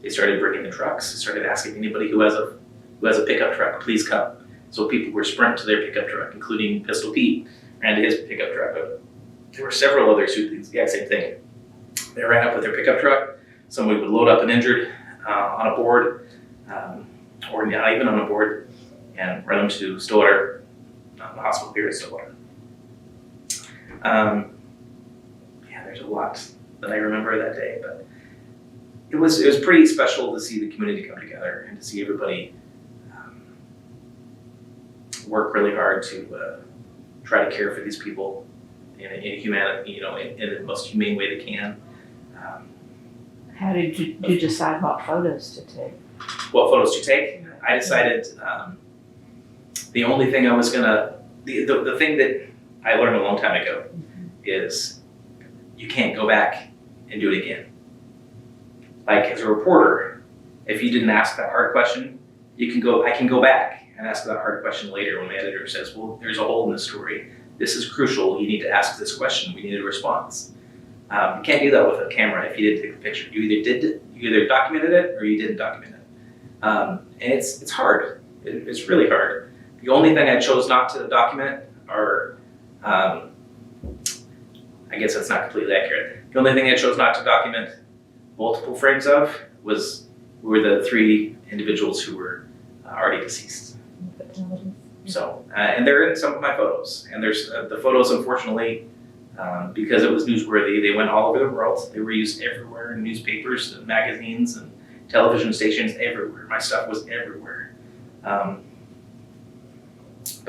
Speaker 2: they started bringing the trucks. They started asking anybody who has a pickup truck, please come. So people were sprinting to their pickup truck, including Pistol Pete ran to his pickup truck. But there were several others who did the exact same thing. They ran up with their pickup truck. Somebody would load up an injured on a board, or not even on a board, and run them to Stillwater, the hospital here at Stillwater. There's a lot that I remember that day, but it was pretty special to see the community come together and to see everybody work really hard to try to care for these people in humanity, in the most humane way they can.
Speaker 1: How did you decide what photos to take?
Speaker 2: What photos to take? I decided the only thing I was the thing that I learned a long time ago is you can't go back and do it again. Like as a reporter, if you didn't ask that hard question, I can go back and ask that hard question later when my editor says, well, there's a hole in the story. This is crucial. You need to ask this question. We need a response. You can't do that with a camera if you didn't take the picture. You either documented it or you didn't document it. And it's hard. It's really hard. The only thing I chose not to document are, I guess that's not completely accurate. The only thing I chose not to document multiple frames of were the 3 individuals who were already deceased. So, and they're in some of my photos. And there's the photos, unfortunately, because it was newsworthy. They went all over the world. They were used everywhere in newspapers and magazines and television stations everywhere. My stuff was everywhere. But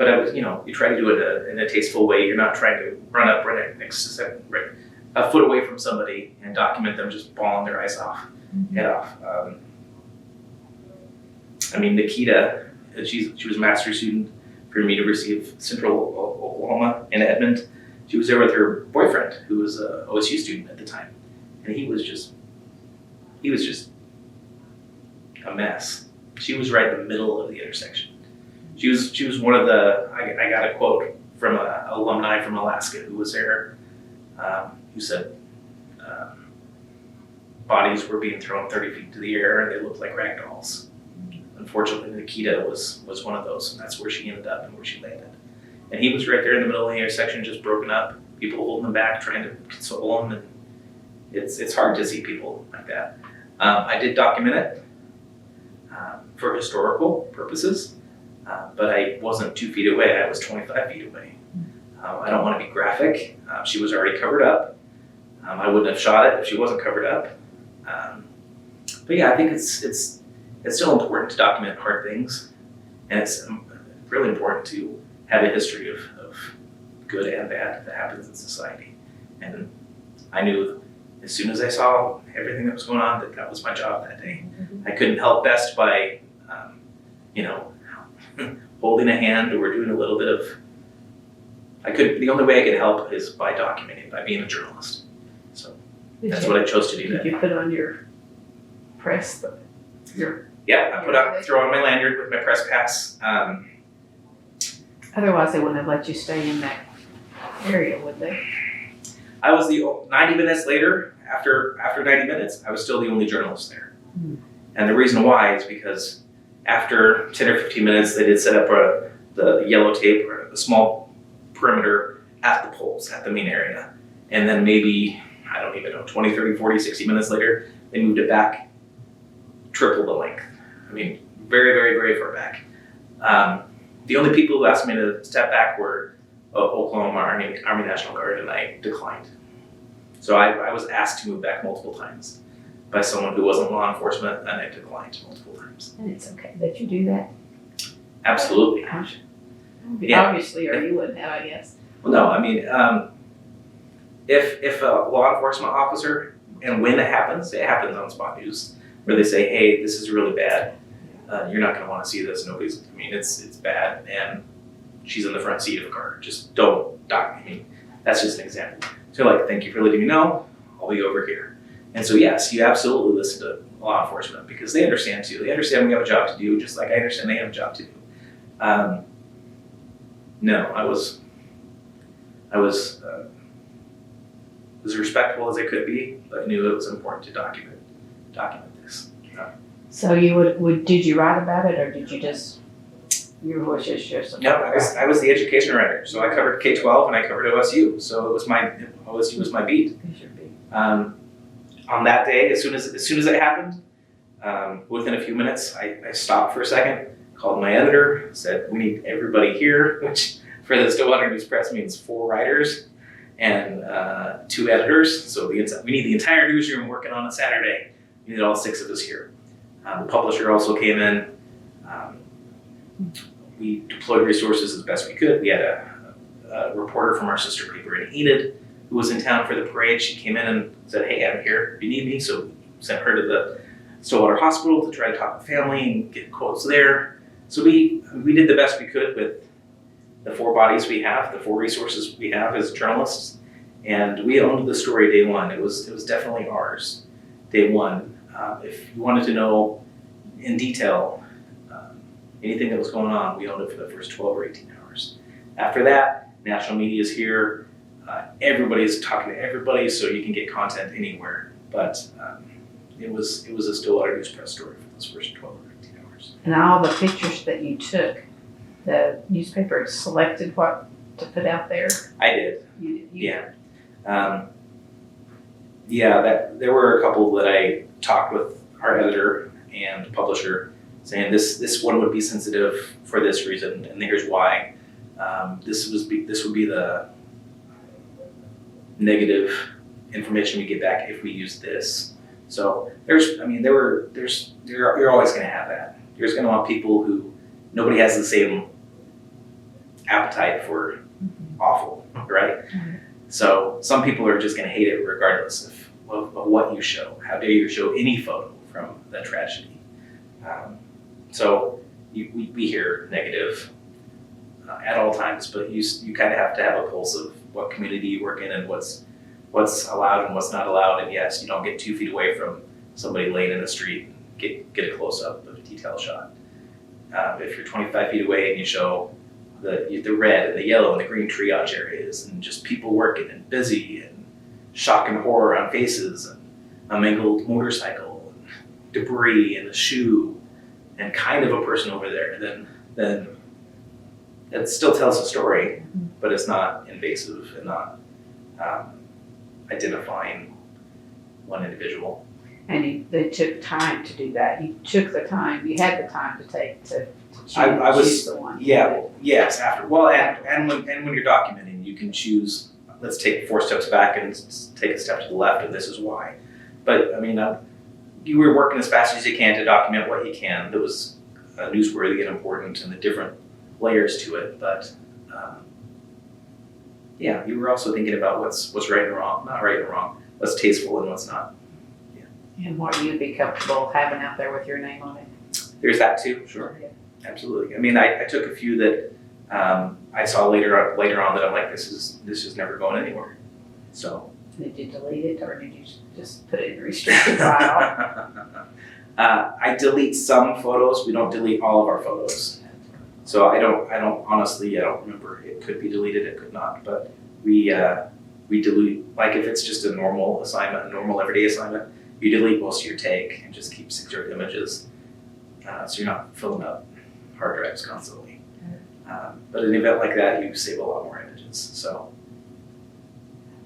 Speaker 2: I was, you try to do it in a tasteful way. You're not trying to run up right next to a foot away from somebody and document them just bawling their eyes off, head off. Nikita, she was a master's student from the University of Central Oklahoma in Edmond. She was there with her boyfriend, who was a OSU student at the time, and he was just a mess. She was right in the middle of the intersection. She was one of the. I got a quote from an alumni from Alaska who was there, who said bodies were being thrown 30 feet into the air and they looked like rag dolls. Unfortunately, Nikita was one of those, and that's where she ended up and where she landed. And he was right there in the middle of the intersection, just broken up, people holding him back, trying to console him, and it's hard to see people like that. I did document it for historical purposes, but I wasn't 2 feet away, I was 25 feet away. I don't want to be graphic. She was already covered up. I wouldn't have shot it if she wasn't covered up. But yeah, I think it's still important to document hard things, and it's really important to have a history of good and bad that happens in society. And I knew as soon as I saw everything that was going on that was my job that day. I couldn't help best by, holding a hand or doing a little bit of. The only way I could help is by documenting, by being a journalist. So that's what I chose to do.
Speaker 1: Did you put on your press?
Speaker 2: Yeah, throw on my lanyard with my press pass.
Speaker 1: Otherwise, they wouldn't have let you stay in that area, would they?
Speaker 2: I was 90 minutes later. After 90 minutes, I was still the only journalist there. And the reason why is because after 10 or 15 minutes, they did set up the yellow tape or a small perimeter at the poles, at the main area. And then maybe, I don't even know, 20, 30, 40, 60 minutes later, they moved it back triple the length. I mean, very, very, very far back. The only people who asked me to step back were Oklahoma Army National Guard, and I declined. So I was asked to move back multiple times by someone who wasn't law enforcement, and I declined multiple times.
Speaker 1: And it's okay that you do that?
Speaker 2: Absolutely.
Speaker 1: Yeah. Obviously, or you wouldn't have, I guess.
Speaker 2: Well, no, I mean, if a law enforcement officer, and when it happens on Spot News, where they say, hey, this is really bad, you're not going to want to see this, it's bad, and she's in the front seat of a car, just don't document. That's just an example. So thank you for letting me know, I'll be over here. And so yes, you absolutely listen to law enforcement, because they understand too. They understand we have a job to do, just like I understand they have a job to do. No, I was as respectful as I could be, but I knew it was important to document this.
Speaker 1: So did you write about it, or did you your voice just
Speaker 2: No, I was the education writer, so I covered K-12 and I covered OSU, so OSU was my beat. On that day, as soon as it happened, within a few minutes, I stopped for a second, called my editor, said we need everybody here, which for the Stillwater News Press means 4 writers and 2 editors. So we need the entire newsroom working on a Saturday. We need all 6 of us here. The publisher also came in. We deployed resources as best we could. We had a reporter from our sister paper in Enid who was in town for the parade. She came in and said, hey, I'm here if you need me. So we sent her to the Stillwater Hospital to try to talk to family and get quotes there. So we did the best we could with the 4 bodies we have, the 4 resources we have as journalists. And we owned the story day one. It was definitely ours, day one. If you wanted to know in detail anything that was going on, we owned it for the first 12 or 18 hours. After that, national media is here. Everybody's talking to everybody, so you can get content anywhere. But it was a Stillwater News Press story for those first 12 or 18 hours.
Speaker 1: And all the pictures that you took, the newspaper selected what to put out there?
Speaker 2: I did.
Speaker 1: You
Speaker 2: yeah. There were a couple that I talked with our editor and publisher saying this one would be sensitive for this reason, and here's why. This would be the negative information we get back if we use this. So you're always going to have that. You're going to want people who, nobody has the same appetite for awful, right?
Speaker 1: Mm-hmm.
Speaker 2: So some people are just going to hate it regardless of what you show. How dare you show any photo from the tragedy? So we hear negative at all times, but you kind of have to have a pulse of what community you work in and what's allowed and what's not allowed. And yes, you don't get 2 feet away from somebody laying in the street and get a close up of a detail shot. If you're 25 feet away and you show the red and the yellow and the green triage areas and just people working and busy and shock and horror on faces and a mangled motorcycle and debris and a shoe and kind of a person over there, then it still tells a story, but it's not invasive and not identifying one individual.
Speaker 1: And they took time to do that. You took the time. You had the time to take to choose,
Speaker 2: I was
Speaker 1: choose the one.
Speaker 2: Yes, after. Well, and when you're documenting, you can choose. Let's take 4 steps back and take a step to the left, and this is why. But I mean, you were working as fast as you can to document what you can. That was newsworthy and important, and the different layers to it. But yeah, you were also thinking about what's right and wrong, not right and wrong, what's tasteful and what's not.
Speaker 1: And what you'd be comfortable having out there with your name on it.
Speaker 2: There's that too, sure.
Speaker 1: Yeah.
Speaker 2: Absolutely. I mean, I took a few that I saw later on that I'm like, this is never going anywhere. So.
Speaker 1: Did you delete it or did you just put it in restricted file?
Speaker 2: I delete some photos. We don't delete all of our photos. So I don't honestly, I don't remember. It could be deleted, it could not. But we delete, like if it's just a normal assignment, a normal everyday assignment, you delete most of your take and just keep secured images. So you're not filling up hard drives constantly. But in an event like that, you save a lot more images.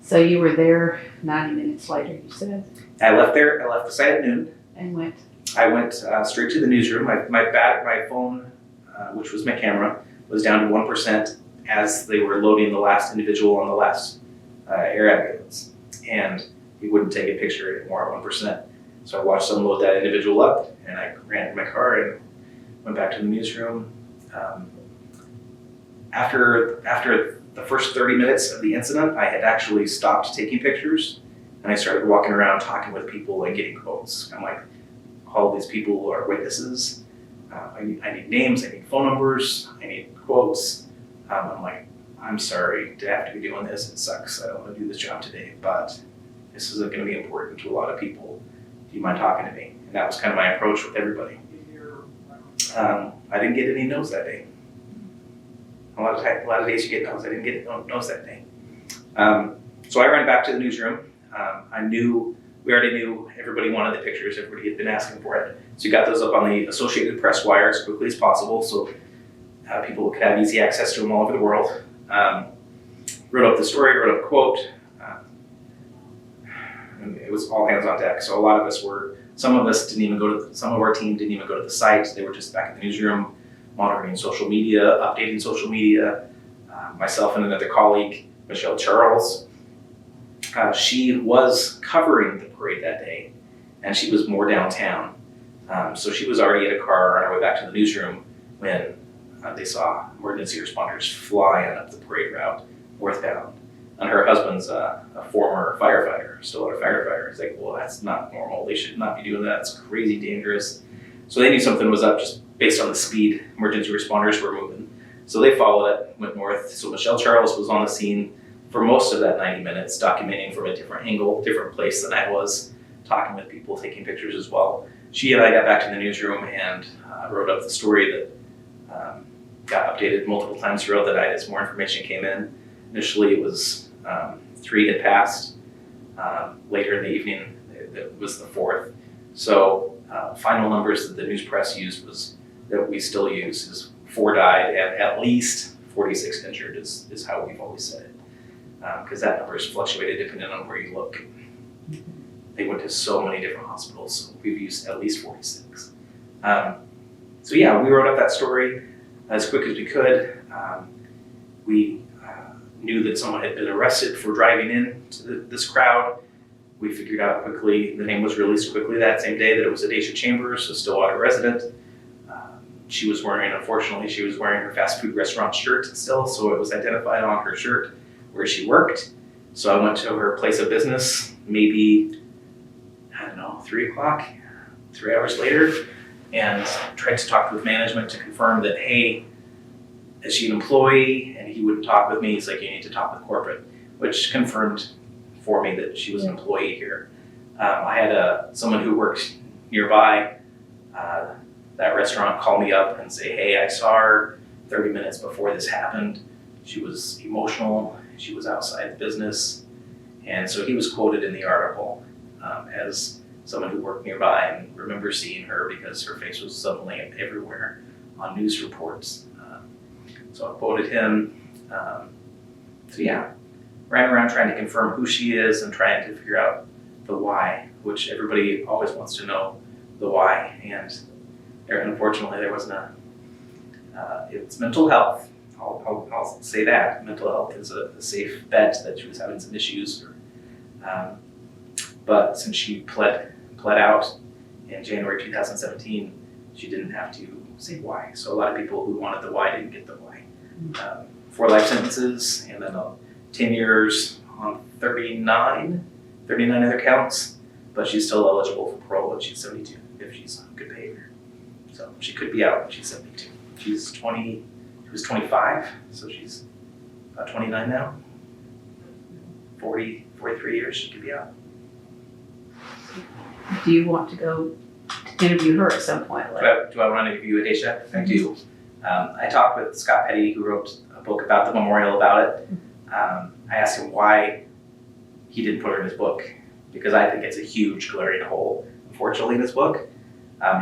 Speaker 1: So you were there 90 minutes later, you said?
Speaker 2: I left the site at noon.
Speaker 1: And went?
Speaker 2: I went straight to the newsroom. My phone, which was my camera, was down to 1% as they were loading the last individual on the last air ambulance. And he wouldn't take a picture anymore at 1%. So I watched them load that individual up, and I ran to my car and went back to the newsroom. After the first 30 minutes of the incident, I had actually stopped taking pictures, and I started walking around talking with people and getting quotes. I'm like, all of these people are witnesses. I need names, I need phone numbers, I need quotes. I'm like, I'm sorry to have to be doing this. It sucks. I don't want to do this job today, but this is going to be important to a lot of people. Do you mind talking to me? And that was kind of my approach with everybody. I didn't get any no's that day. A lot of days you get no's. I didn't get no's that day. So I ran back to the newsroom. We already knew everybody wanted the pictures. Everybody had been asking for it. So you got those up on the Associated Press wire as quickly as possible so people could have easy access to them all over the world. Wrote up the story, wrote up a quote. And it was all hands on deck. So a lot of us some of our team didn't even go to the site. They were just back in the newsroom, monitoring social media, updating social media. Myself and another colleague, Michelle Charles, she was covering the parade that day, and she was more downtown. So she was already in a car on her way back to the newsroom when they saw emergency responders flying up the parade route northbound. And her husband's a former firefighter, Stillwater firefighter. He's like, well, that's not normal. They should not be doing that. It's crazy dangerous. So they knew something was up just based on the speed emergency responders were moving. So they followed it, went north. So Michelle Charles was on the scene for most of that 90 minutes, documenting from a different angle, different place than I was, talking with people, taking pictures as well. She and I got back to the newsroom and wrote up the story that got updated multiple times throughout the night as more information came in. Initially, it was 3 had passed. Later in the evening, it was the 4th. So final numbers that the news press used that we still use is 4 died and at least 46 injured is how we've always said it. Because that number has fluctuated depending on where you look. They went to so many different hospitals, so we've used at least 46. So yeah, we wrote up that story as quick as we could. knew that someone had been arrested for driving in to this crowd. We figured out quickly, the name was released quickly that same day, that it was Adacia Chambers, a Stillwater resident. She was wearing her fast food restaurant shirt still, so it was identified on her shirt where she worked. So I went to her place of business, maybe, 3 o'clock, 3 hours later, and tried to talk with management to confirm that, hey, is she an employee? And he wouldn't talk with me. He's like, you need to talk with corporate, which confirmed for me that she was an employee here. I had someone who worked nearby that restaurant call me up and say, hey, I saw her 30 minutes before this happened. She was emotional. She was outside the business. And so he was quoted in the article as someone who worked nearby and remember seeing her because her face was suddenly everywhere on news reports. So I quoted him. Ran around trying to confirm who she is and trying to figure out the why, which everybody always wants to know the why. And unfortunately, there wasn't it's mental health. I'll say that. Mental health is a safe bet that she was having some issues. But since she pled out in January 2017, she didn't have to say why. So a lot of people who wanted the why didn't get the why. 4 life sentences and then 10 years on 39 other counts, but she's still eligible for parole when she's 72 if she's on good behavior. So she could be out when she's 72. She was 25, so she's about 29 now. 43 years she could be out.
Speaker 1: Do you want to go to interview her at some point later?
Speaker 2: Do I want to interview Adacia? I do. I talked with Scott Petty, who wrote a book about the memorial about it. I asked him why he didn't put her in his book, because I think it's a huge glaring hole, unfortunately, in his book.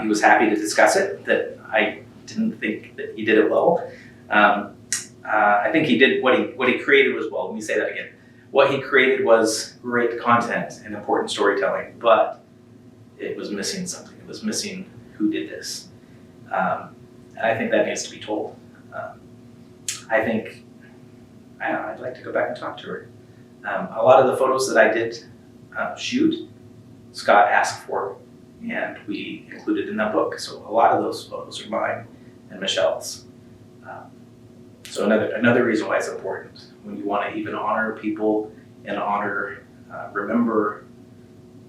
Speaker 2: He was happy to discuss it, that I didn't think that he did it well. I think he did what he created was, well, let me say that again. What he created was great content and important storytelling, but it was missing something. It was missing who did this. And I think that needs to be told. I'd like to go back and talk to her. A lot of the photos that I did shoot, Scott asked for, and we included in that book. So a lot of those photos are mine and Michelle's. So another reason why it's important, when you want to even honor people and remember,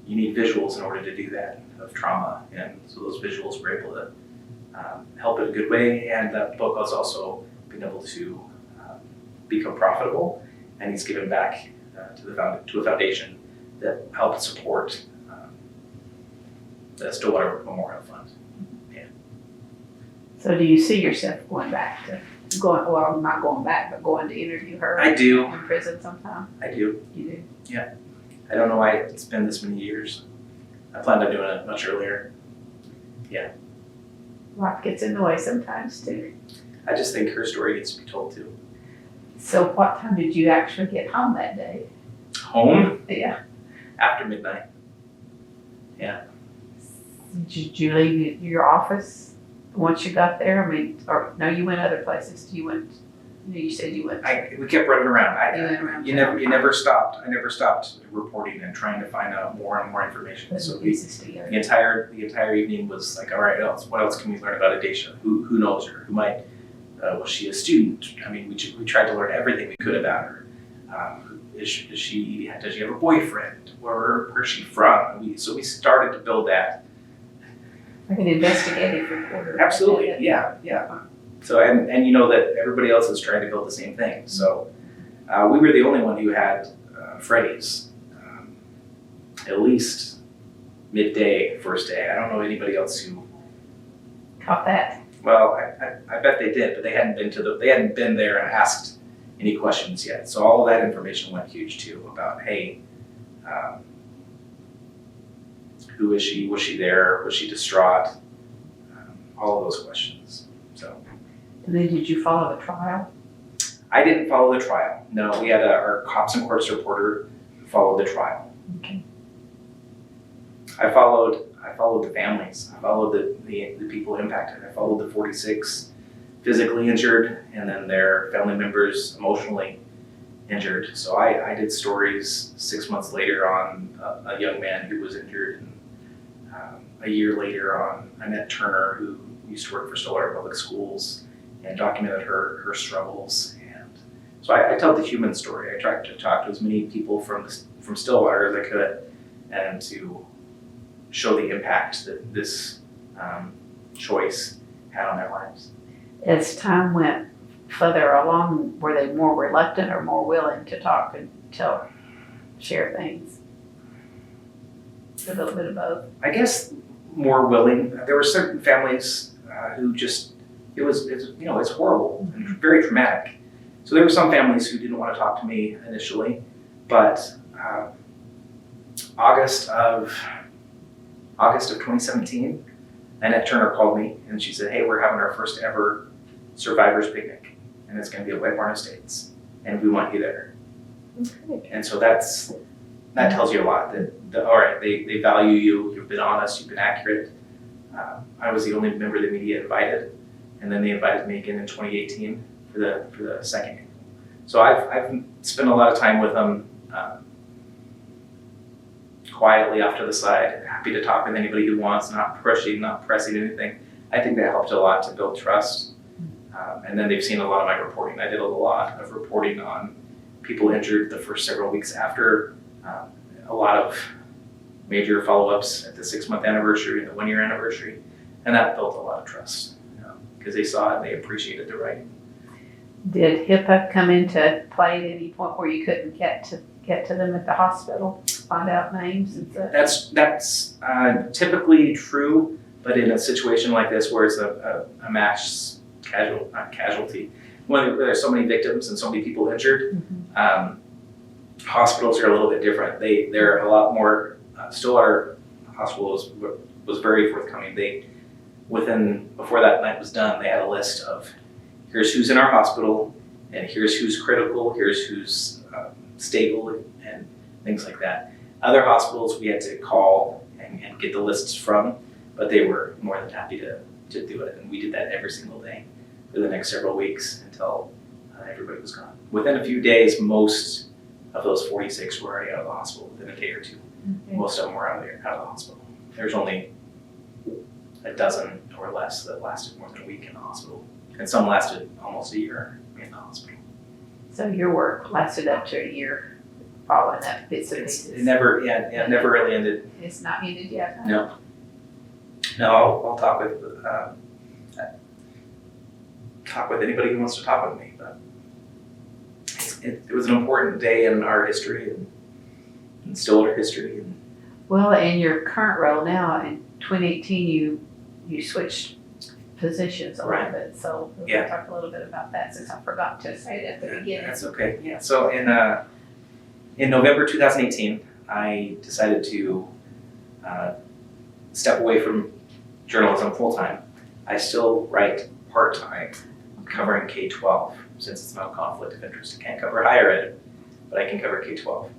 Speaker 2: you need visuals in order to do that, of trauma. And so those visuals were able to help in a good way. And that book has also been able to become profitable, and he's given back to a foundation that helped support the Stillwater Memorial Fund. Yeah.
Speaker 1: So do you see yourself going not going back, but going to interview her?
Speaker 2: I do.
Speaker 1: In prison sometime?
Speaker 2: I do.
Speaker 1: You do?
Speaker 2: Yeah. I don't know why it's been this many years. I planned on doing it much earlier. Yeah.
Speaker 1: Life gets in the way sometimes too.
Speaker 2: I just think her story needs to be told too.
Speaker 1: So what time did you actually get home that day?
Speaker 2: Home?
Speaker 1: Yeah.
Speaker 2: After midnight. Yeah.
Speaker 1: Did you leave your office once you got there? Or no, you went other places. You said you went.
Speaker 2: We kept running around.
Speaker 1: You went around.
Speaker 2: You never stopped. I never stopped reporting and trying to find out more and more information. So the entire evening was like, all right, what else can we learn about Adacia? Who knows her? Who might? Was she a student? I mean, we tried to learn everything we could about her. Does she have a boyfriend? Where's she from? So we started to build that.
Speaker 1: Like an investigative reporter.
Speaker 2: Absolutely, yeah. So and you know that everybody else is trying to build the same thing. So we were the only one who had Freddy's, at least midday, first day. I don't know anybody else who
Speaker 1: caught that.
Speaker 2: Well, I bet they did, but they hadn't been there and asked any questions yet. So all of that information went huge too about, hey, who is she? Was she there? Was she distraught? All of those questions. So.
Speaker 1: And then did you follow the trial?
Speaker 2: I didn't follow the trial. No, we had our Cops and Courts reporter who followed the trial.
Speaker 1: Okay.
Speaker 2: I followed the families. I followed the people impacted. I followed the 46 physically injured and then their family members emotionally. injured. So I did stories 6 months later on a young man who was injured, and a year later on Annette Turner, who used to work for Stillwater Public Schools, and documented her struggles. And so I tell the human story. I tried to talk to as many people from Stillwater as I could, and to show the impact that this choice had on their lives.
Speaker 1: As time went further along, were they more reluctant or more willing to talk and share things? A little bit of both.
Speaker 2: I guess more willing. There were certain families who just, it's horrible and very traumatic. So there were some families who didn't want to talk to me initially, but August of 2017, Annette Turner called me and she said, "Hey, we're having our first ever survivors picnic, and it's going to be at White Barn Estates, and we want you there."
Speaker 1: Okay.
Speaker 2: And so that tells you a lot. That all right, they value you. You've been honest. You've been accurate. I was the only member of the media invited, and then they invited me again in 2018 for the second annual. So I've spent a lot of time with them, quietly off to the side, happy to talk with anybody who wants, not pressing anything. I think that helped a lot to build trust. And then they've seen a lot of my reporting. I did a lot of reporting on people injured the first several weeks after, a lot of major follow-ups at the 6-month anniversary and the 1-year anniversary. And that built a lot of trust, because they saw it and they appreciated the writing.
Speaker 1: Did HIPAA come into play at any point where you couldn't get to them at the hospital, find out names and such?
Speaker 2: That's typically true, but in a situation like this where it's a mass casualty, when there's so many victims and so many people injured, hospitals are a little bit different. They're a lot more. Stillwater Hospital was very forthcoming. Before that night was done, they had a list of, here's who's in our hospital, and here's who's critical, here's who's stable, and things like that. Other hospitals we had to call and get the lists from, but they were more than happy to do it, and we did that every single day for the next several weeks until everybody was gone. Within a few days, most of those 46 were already out of the hospital within a day or two.
Speaker 1: Okay.
Speaker 2: Most of them were out of the hospital. There's only a dozen or less that lasted more than a week in the hospital, and some lasted almost a year in the hospital.
Speaker 1: So your work lasted up to a year following that bits and pieces.
Speaker 2: It never really ended.
Speaker 1: It's not ended yet?
Speaker 2: No, I'll talk with anybody who wants to talk with me, but it was an important day in our history and Stillwater history.
Speaker 1: Well, in your current role now, in 2018, you switched positions a little bit, so we'll talk a little bit about that since I forgot to say it at the beginning.
Speaker 2: That's okay. Yeah. So in November 2018, I decided to step away from journalism full time. I still write part time, covering K-12, since it's no conflict of interest. I can't cover higher ed, but I can cover K-12.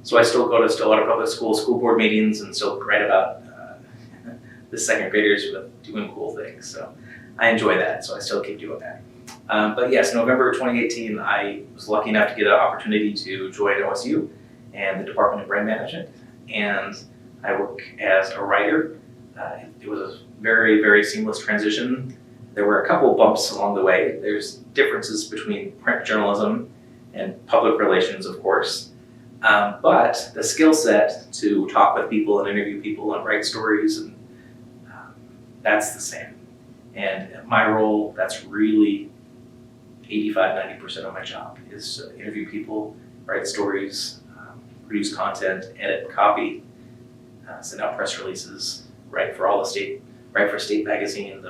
Speaker 2: So I still go to Stillwater Public School school board meetings and still write about the second graders with doing cool things. So I enjoy that, so I still keep doing that. But yes, November 2018, I was lucky enough to get an opportunity to join OSU and the Department of Brand Management, and I work as a writer. It was a very, very seamless transition. There were a couple of bumps along the way. There's differences between print journalism and public relations, of course. But the skill set to talk with people and interview people and write stories, and that's the same. And my role, that's really 85-90% of my job, is to interview people, write stories, produce content, edit copy, send out press releases, write for state magazines,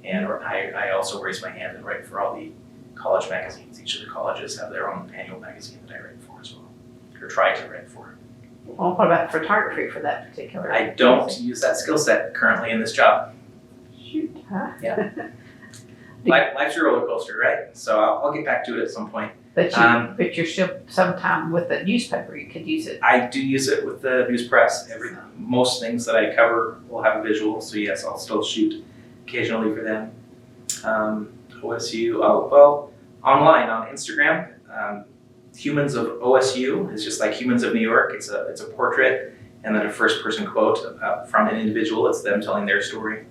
Speaker 2: and I also raise my hand and write for all the college magazines. Each of the colleges have their own annual magazine that I write for as well, or try to write for.
Speaker 1: Well, what about photography for that particular?
Speaker 2: I don't use that skill set currently in this job.
Speaker 1: Shoot, huh?
Speaker 2: Yeah. Life's a roller coaster, right? So I'll get back to it at some point.
Speaker 1: But you're still, sometime with the newspaper, you could use it.
Speaker 2: I do use it with the News Press. Most things that I cover will have a visual, so yes, I'll still shoot occasionally for them. OSU, online on Instagram. Humans of OSU is just like Humans of New York. It's a portrait and then a first person quote from an individual. It's them telling their story.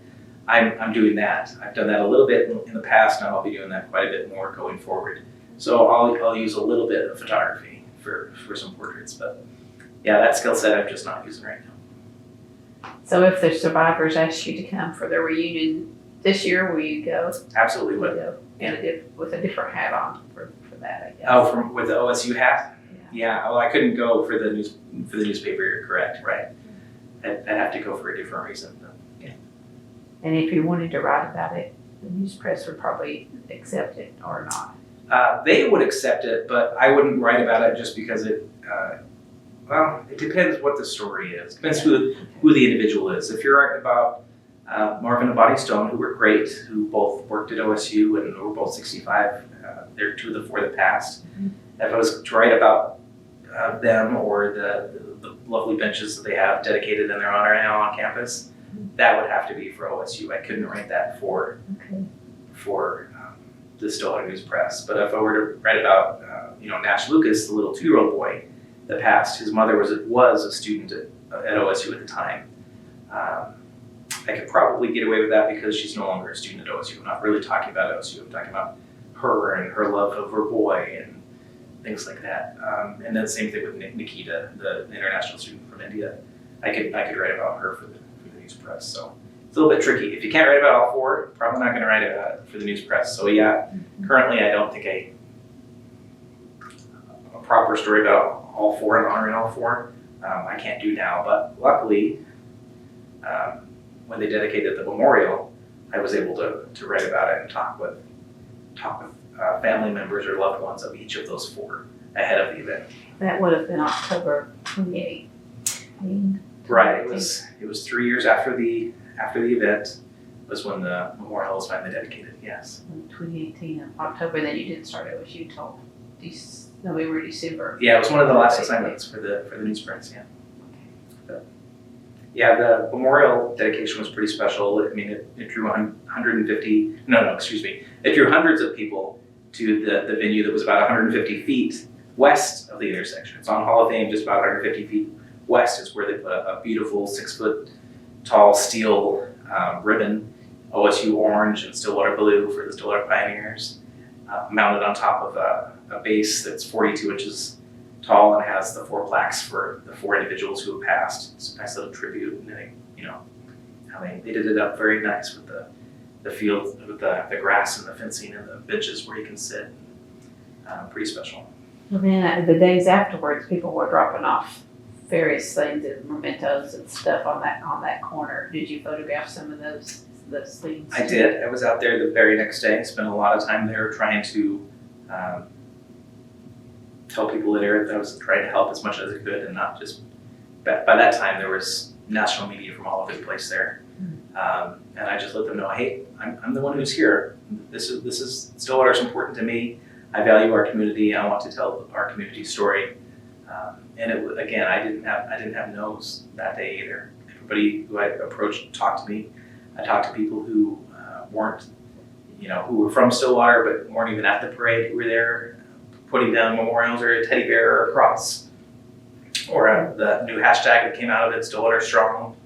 Speaker 2: I'm doing that. I've done that a little bit in the past, and I'll be doing that quite a bit more going forward. So I'll use a little bit of photography for some portraits, but yeah, that skill set I'm just not using right now.
Speaker 1: So if the survivors asked you to come for their reunion this year, will you go?
Speaker 2: Absolutely would.
Speaker 1: Go with a different hat on for that, I guess.
Speaker 2: Oh, with the OSU hat?
Speaker 1: Yeah.
Speaker 2: Yeah. Well, I couldn't go for the newspaper. You're correct, right? I'd have to go for a different reason. But, yeah.
Speaker 1: And if you wanted to write about it, the news press would probably accept it or not.
Speaker 2: They would accept it, but I wouldn't write about it just because it. Well, it depends what the story is. Depends who the individual is. If you're writing about Marvin and Bonnie Stone, who were great, who both worked at OSU and were both 65, they're two of the four that passed.
Speaker 1: Mm-hmm.
Speaker 2: If I was to write about them or the lovely benches that they have dedicated in their honor now on campus, that would have to be for OSU. I couldn't write that for the Stillwater News Press. But if I were to write about Nash Lucas, the little 2-year-old boy that passed, his mother was a student at OSU at the time. I could probably get away with that because she's no longer a student at OSU. I'm not really talking about OSU. I'm talking about her and her love of her boy and things like that. And then same thing with Nikita, the international student from India. I could write about her for the news press. So it's a little bit tricky. If you can't write about all four, probably not going to write about it for the news press. So yeah, currently I don't think a proper story about all four and honoring all four I can't do now. But luckily, when they dedicated the memorial, I was able to write about it and talk with family members or loved ones of each of those four ahead of the event.
Speaker 1: That would have been October 28th.
Speaker 2: Right. It was 3 years after the event was when the memorial was finally dedicated. Yes.
Speaker 1: 2018 of October. Then you didn't start OSU until November, December.
Speaker 2: Yeah, it was one of the last assignments for the news press. Yeah. Yeah, the memorial dedication was pretty special. I mean, it drew 150. It drew hundreds of people to the venue that was about 150 feet west of the intersection. It's on Hall of Fame, just about 150 feet west is where they put a beautiful 6-foot tall steel ribbon, OSU orange and Stillwater blue for the Stillwater Pioneers, mounted on top of a base that's 42 inches tall and has the 4 plaques for the 4 individuals who have passed. It's a nice little tribute, and how they did it up very nice with the field, with the grass and the fencing and the benches where you can sit. Pretty special.
Speaker 1: And then the days afterwards, people were dropping off various things and mementos and stuff on that corner. Did you photograph some of those things?
Speaker 2: I did. I was out there the very next day. Spent a lot of time there trying to tell people that I was trying to help as much as I could, and not just. By that time, there was national media from all over the place there, and I just let them know, hey, I'm the one who's here. This is Stillwater's important to me. I value our community. I want to tell our community story. And again, I didn't have no's that day either. Everybody who I approached talked to me. I talked to people who weren't, who were from Stillwater but weren't even at the parade, who were there putting down memorials or a teddy bear or a cross. Or the new hashtag that came out of it, Stillwater Strong.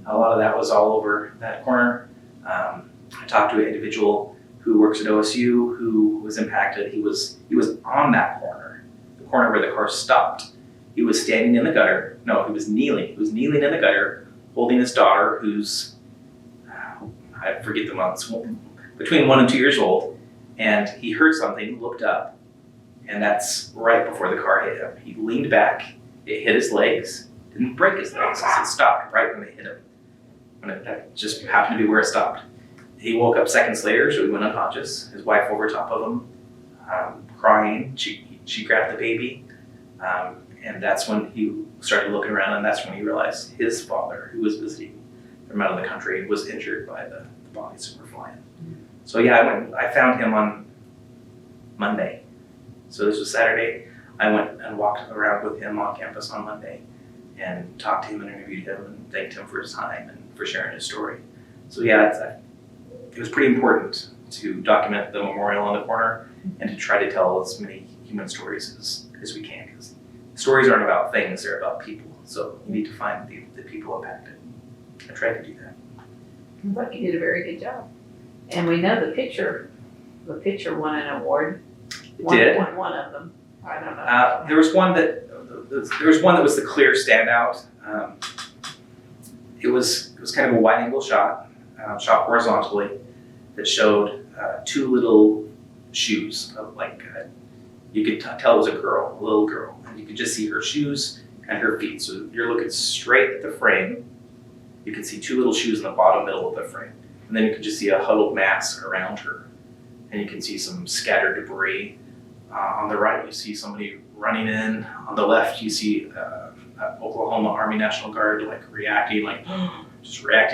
Speaker 2: A lot of that was all over that corner. I talked to an individual who works at OSU who was impacted. He was on that corner, the corner where the car stopped. He was standing in the gutter. No, he was kneeling. He was kneeling in the gutter, holding his daughter, who's, I forget the months, between 1 and 2 years old. And he heard something, looked up, and that's right before the car hit him. He leaned back, it hit his legs, didn't break his legs, it stopped right when they hit him. That just happened to be where it stopped. He woke up seconds later, so he went unconscious. His wife over top of him, crying. She grabbed the baby. And that's when he started looking around, and that's when he realized his father, who was visiting from out of the country, was injured by the bodies that were flying. So yeah, I found him on Monday. So this was Saturday. I went and walked around with him on campus on Monday and talked to him and interviewed him and thanked him for his time and for sharing his story. So yeah, it was pretty important to document the memorial on the corner and to try to tell as many human stories as we can, because stories aren't about things, they're about people. So you need to find the people impacted. I try to do that.
Speaker 1: But you did a very good job. And we know the picture won an award.
Speaker 2: Did?
Speaker 1: One of them. I don't know.
Speaker 2: There was one that was the clear standout. It was kind of a wide angle shot, shot horizontally, that showed two little shoes of you could tell it was a little girl, and you could just see her shoes and her feet. So you're looking straight at the frame. You can see two little shoes in the bottom middle of the frame, and then you can just see a huddled mass around her, and you can see some scattered debris. On the right, you see somebody running in. On the left, you see Oklahoma Army National Guard reacting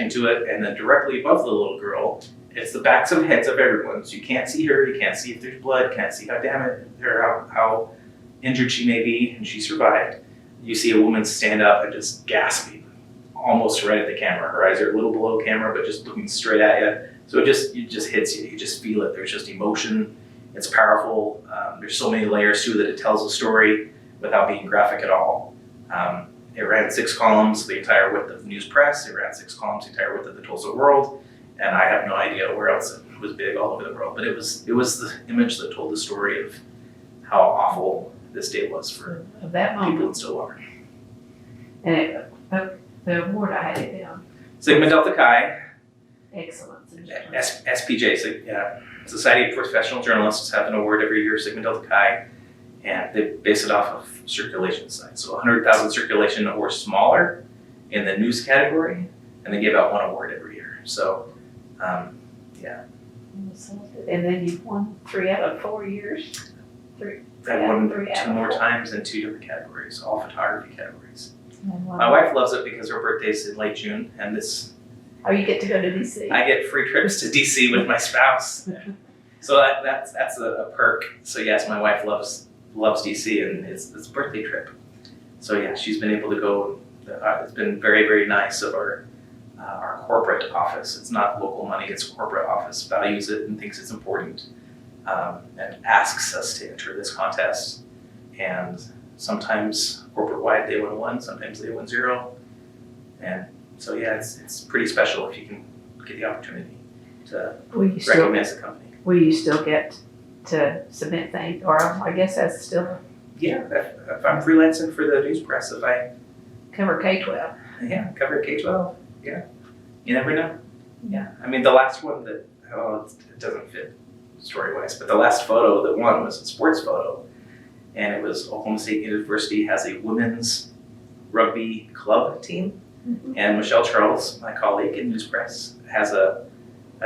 Speaker 2: to it. And then directly above the little girl, it's the backs of heads of everyone. So you can't see her, you can't see if there's blood, can't see how damaged or how injured she may be, and she survived. You see a woman stand up and just gasping, almost right at the camera. Her eyes are a little below camera, but just looking straight at you. So it just hits you. You just feel it. There's just emotion. It's powerful. There's so many layers to it that it tells a story without being graphic at all. It ran 6 columns, the entire width of the News Press. It ran 6 columns, the entire width of the Tulsa World. And I have no idea where else it was big all over the world. But it was the image that told the story of how awful this day was for
Speaker 1: that moment.
Speaker 2: People in Stillwater.
Speaker 1: And the award I had it down.
Speaker 2: Sigma Delta Chi.
Speaker 1: Excellence in
Speaker 2: SPJ, so, yeah. Society of Professional Journalists have an award every year, Sigma Delta Chi, and they base it off of circulation size. So 100,000 circulation or smaller in the news category, and they give out 1 award every year. So, yeah.
Speaker 1: And then you've won 3 out of 4 years?
Speaker 2: I've won 2 more times in 2 different categories, all photography categories. My wife loves it because her birthday's in late June, and
Speaker 1: Oh, you get to go to DC.
Speaker 2: I get free trips to DC with my spouse. So that's a perk. So yes, my wife loves DC, and it's a birthday trip. So yeah, she's been able to go. It's been very, very nice of our corporate office. It's not local money, it's corporate office, values it and thinks it's important, and asks us to enter this contest. And sometimes corporate-wide they win 1, sometimes they win 0. And so yeah, it's pretty special if you can get the opportunity to recognize the company.
Speaker 1: Will you still get to submit things, or I guess that's still
Speaker 2: Yeah, if I'm freelancing for the News Press, if I
Speaker 1: cover K-12?
Speaker 2: cover K-12, yeah, you never know. Yeah, I mean the last one that it doesn't fit story-wise, but the last photo that won was a sports photo, and it was Oklahoma State University has a women's rugby club team. Mm-hmm. And Michelle Charles, my colleague in News Press, has a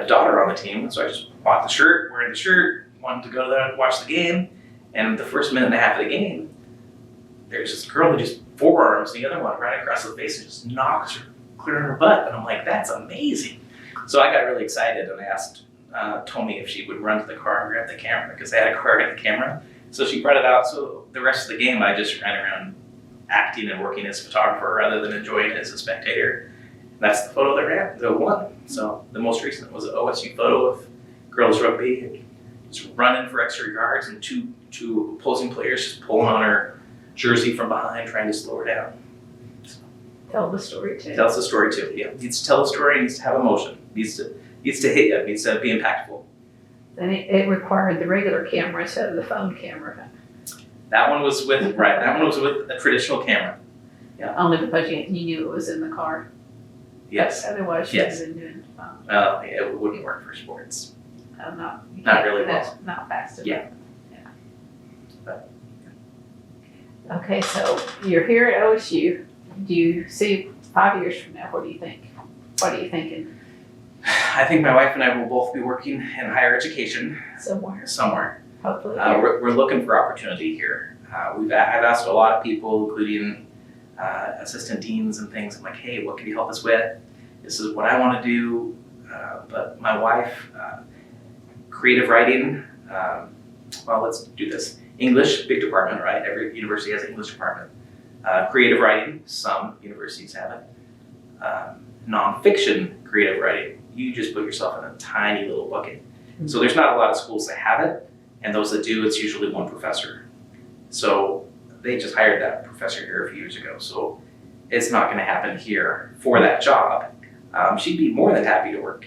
Speaker 2: daughter on the team. So I just bought the shirt, wearing the shirt, wanted to go there and watch the game. And the first minute and a half of the game, there's this girl who just forearms the other one right across the face and just knocks her clear in her butt. And I'm like, that's amazing. So I got really excited and I asked Tommy if she would run to the car and grab the camera, because they had a car and the camera. So she brought it out. So the rest of the game, I just ran around acting and working as a photographer rather than enjoying it as a spectator. And that's the photo that won. So the most recent was an OSU photo of girls rugby, just running for extra yards, and two opposing players just pulling on her jersey from behind, trying to slow her down. So,
Speaker 1: tell the story too.
Speaker 2: Tells the story too. Yeah, needs to tell the story. Needs to have emotion. Needs to hit you. Needs to be impactful.
Speaker 1: And it required the regular camera instead of the phone camera.
Speaker 2: That one was with a traditional camera. Yeah.
Speaker 1: Only because you knew it was in the car.
Speaker 2: Yes.
Speaker 1: Otherwise, you would have been doing phone.
Speaker 2: Yeah, it wouldn't work for sports.
Speaker 1: Not
Speaker 2: really well.
Speaker 1: Not fast enough.
Speaker 2: Yeah.
Speaker 1: But, okay, so you're here at OSU. Do you see 5 years from now? What do you think? What are you thinking?
Speaker 2: I think my wife and I will both be working in higher education
Speaker 1: somewhere. Hopefully.
Speaker 2: We're looking for opportunity here. I've asked a lot of people, including assistant deans and things. I'm like, hey, what can you help us with? This is what I want to do. But my wife, creative writing, well, let's do this. English, big department, right? Every university has an English department. Creative writing, some universities have it. Nonfiction creative writing, you just put yourself in a tiny little bucket. Mm-hmm. So there's not a lot of schools that have it, and those that do, it's usually one professor. So they just hired that professor here a few years ago. So it's not going to happen here for that job. She'd be more than happy to work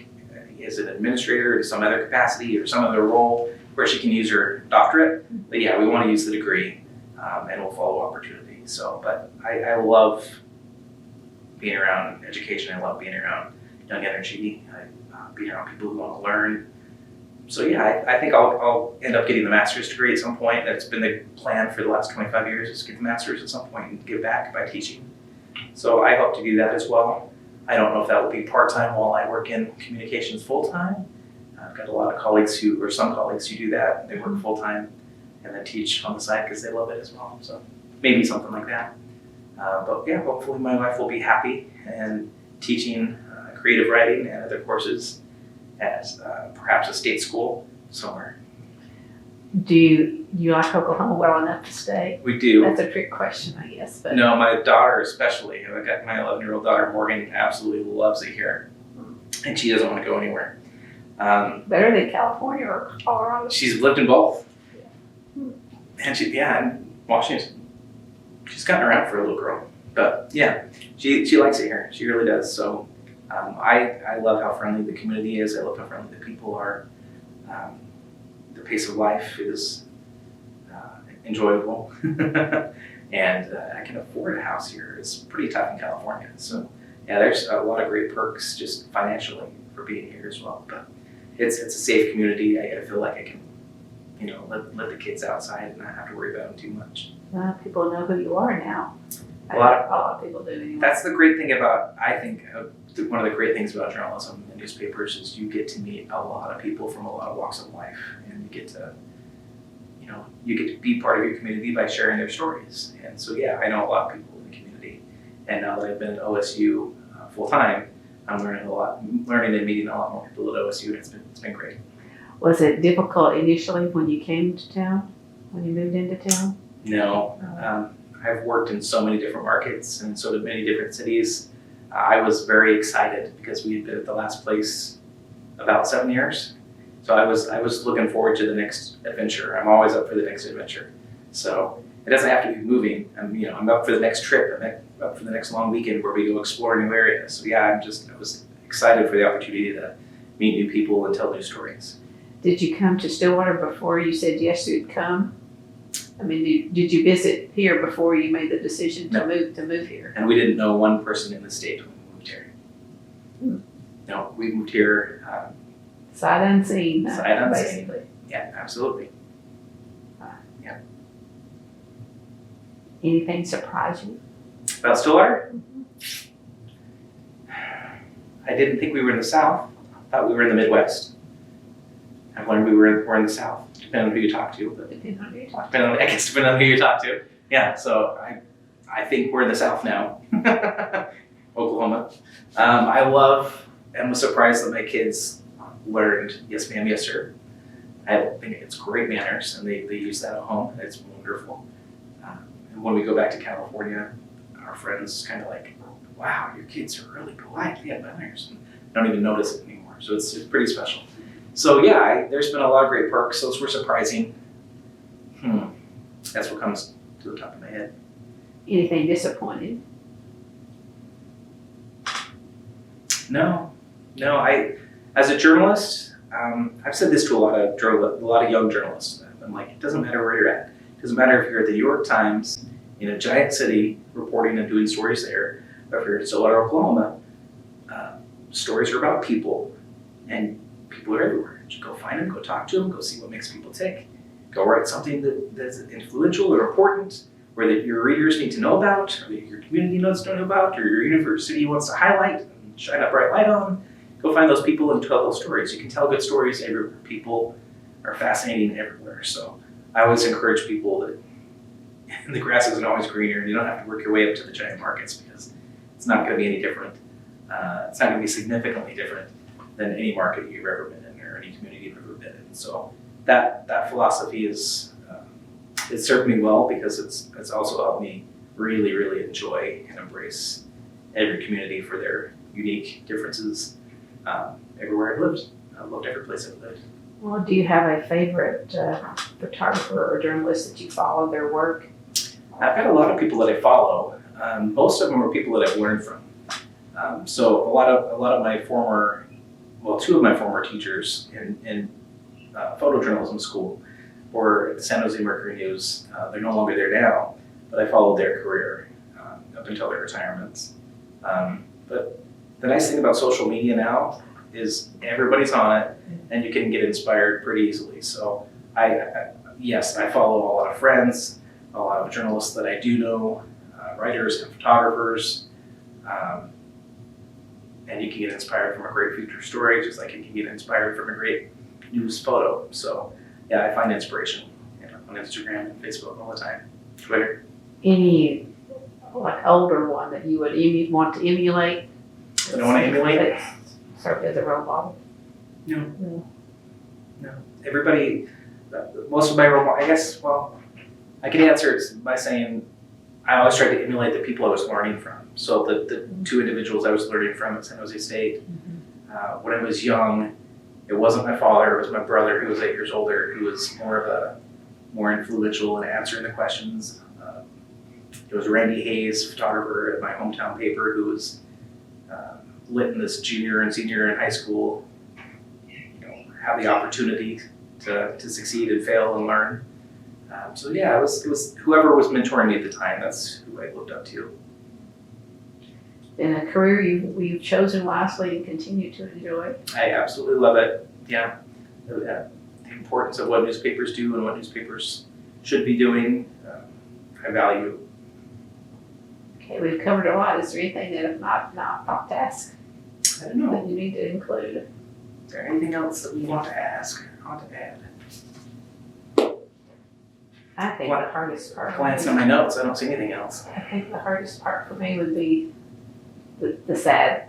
Speaker 2: as an administrator in some other capacity or some other role where she can use her doctorate. But yeah, we want to use the degree, and we'll follow opportunity. So, but I love being around education. I love being around young energy, being around people who want to learn. So yeah, I think I'll end up getting the master's degree at some point. That's been the plan for the last 25 years, is to get the master's at some point and give back by teaching. So I hope to do that as well. I don't know if that will be part-time while I work in communications full-time. I've got a lot of colleagues some colleagues who do that. They work full-time and then teach on the side because they love it as well. So maybe something like that. But yeah, hopefully my wife will be happy and teaching creative writing and other courses at perhaps a state school somewhere.
Speaker 1: Do you like Oklahoma well enough to stay?
Speaker 2: We do.
Speaker 1: That's a trick question, I guess. But
Speaker 2: No, my daughter especially. I got my 11-year-old daughter, Morgan, absolutely loves it here. And she doesn't want to go anywhere.
Speaker 1: Better than California or Colorado?
Speaker 2: She's lived in both.
Speaker 1: Yeah.
Speaker 2: And in Washington, she's gotten around for a little girl. But yeah, she likes it here. She really does. So I love how friendly the community is. I love how friendly the people are. The pace of life is enjoyable. And I can afford a house here. It's pretty tough in California. So yeah, there's a lot of great perks just financially for being here as well. But it's a safe community. I feel like I can, let the kids outside and not have to worry about them too much.
Speaker 1: People know who you are now.
Speaker 2: A lot
Speaker 1: of people do anyway.
Speaker 2: That's the great thing about, I think, one of the great things about journalism and newspapers is you get to meet a lot of people from a lot of walks of life, and you get to be part of your community by sharing their stories. And so yeah, I know a lot of people in the community, and now that I've been at OSU full time, I'm learning and meeting a lot more people at OSU, and it's been great.
Speaker 1: Was it difficult initially when you came to town, when you moved into town?
Speaker 2: No. I've worked in so many different markets and so many different cities. I was very excited because we had been at the last place about 7 years. So I was looking forward to the next adventure. I'm always up for the next adventure. So it doesn't have to be moving. I'm up for the next trip. I'm up for the next long weekend where we go explore new areas. So yeah, I was excited for the opportunity to meet new people and tell new stories.
Speaker 1: Did you come to Stillwater before you said yes you'd come? I mean, did you visit here before you made the decision to move here?
Speaker 2: And we didn't know one person in the state when we moved here. No, we moved here.
Speaker 1: Sight unseen.
Speaker 2: Sight unseen.
Speaker 1: Basically.
Speaker 2: Yeah, absolutely. Yeah.
Speaker 1: Anything surprise you?
Speaker 2: About Stillwater? I didn't think we were in the South. I thought we were in the Midwest. I've learned we're in the South, depending on who you talk to. But
Speaker 1: Depending on who you talk to.
Speaker 2: Depending on who you talk to. Yeah, so I think we're in the South now, Oklahoma. I love and was surprised that my kids learned yes ma'am, yes sir. I think it's great manners, and they use that at home, and it's wonderful. And when we go back to California, our friends kind of like, wow, your kids are really polite, they have manners. And I don't even notice it anymore, so it's pretty special. So yeah, there's been a lot of great perks. Those were surprising. That's what comes to the top of my head.
Speaker 1: Anything disappointing?
Speaker 2: No. As a journalist, I've said this to a lot of young journalists. I'm like, it doesn't matter where you're at. It doesn't matter if you're at the New York Times in a giant city reporting and doing stories there, or if you're at Stillwater, Oklahoma. Stories are about people, and people are everywhere. Just go find them, go talk to them, go see what makes people tick. Go write something that's influential or important, or that your readers need to know about, or that your community knows to know about, or your university wants to highlight and shine a bright light on. Go find those people and tell those stories. You can tell good stories everywhere. People are fascinating everywhere. So I always encourage people that the grass isn't always greener. You don't have to work your way up to the giant markets, because it's not going to be any different. It's not going to be significantly different than any market you've ever been in or any community you've ever been in. So that philosophy is it served me well, because it's also helped me really, really enjoy and embrace every community for their unique differences everywhere I've lived. I've loved every place I've lived.
Speaker 1: Well, do you have a favorite photographer or journalist that you follow their work?
Speaker 2: I've got a lot of people that I follow. Most of them are people that I've learned from. So a lot of my former, well, two of my former teachers in photojournalism school were at the San Jose Mercury News. They're no longer there now, but I followed their career up until their retirements. But the nice thing about social media now is everybody's on it, and you can get inspired pretty easily. So yes, I follow a lot of friends, a lot of journalists that I do know, writers and photographers, and you can get inspired from a great feature story, just like you can get inspired from a great news photo. So yeah, I find inspiration on Instagram and Facebook all the time, Twitter.
Speaker 1: Any like older one that you would want to emulate?
Speaker 2: I don't want to emulate.
Speaker 1: Serve as a role model.
Speaker 2: No. Everybody, most of my role models, I guess, well, I can answer it by saying I always tried to emulate the people I was learning from. So the two individuals I was learning from at San Jose State, when I was young, it wasn't my father, it was my brother who was 8 years older, who was more influential in answering the questions. It was Randy Hayes, photographer at my hometown paper, who was lit in this junior and senior in high school, have the opportunity to succeed and fail and learn. So yeah, it was whoever was mentoring me at the time, that's who I looked up to.
Speaker 1: In a career you've chosen wisely and continue to enjoy?
Speaker 2: I absolutely love it, yeah. The importance of what newspapers do and what newspapers should be doing, I value.
Speaker 1: Okay, we've covered a lot. Is there anything that I've not to ask?
Speaker 2: I don't know.
Speaker 1: That you need to include?
Speaker 2: Is there anything else that we want to ask, want to add?
Speaker 1: I think the hardest part.
Speaker 2: Glance at my notes, I don't see anything else.
Speaker 1: I think the hardest part for me would be the sad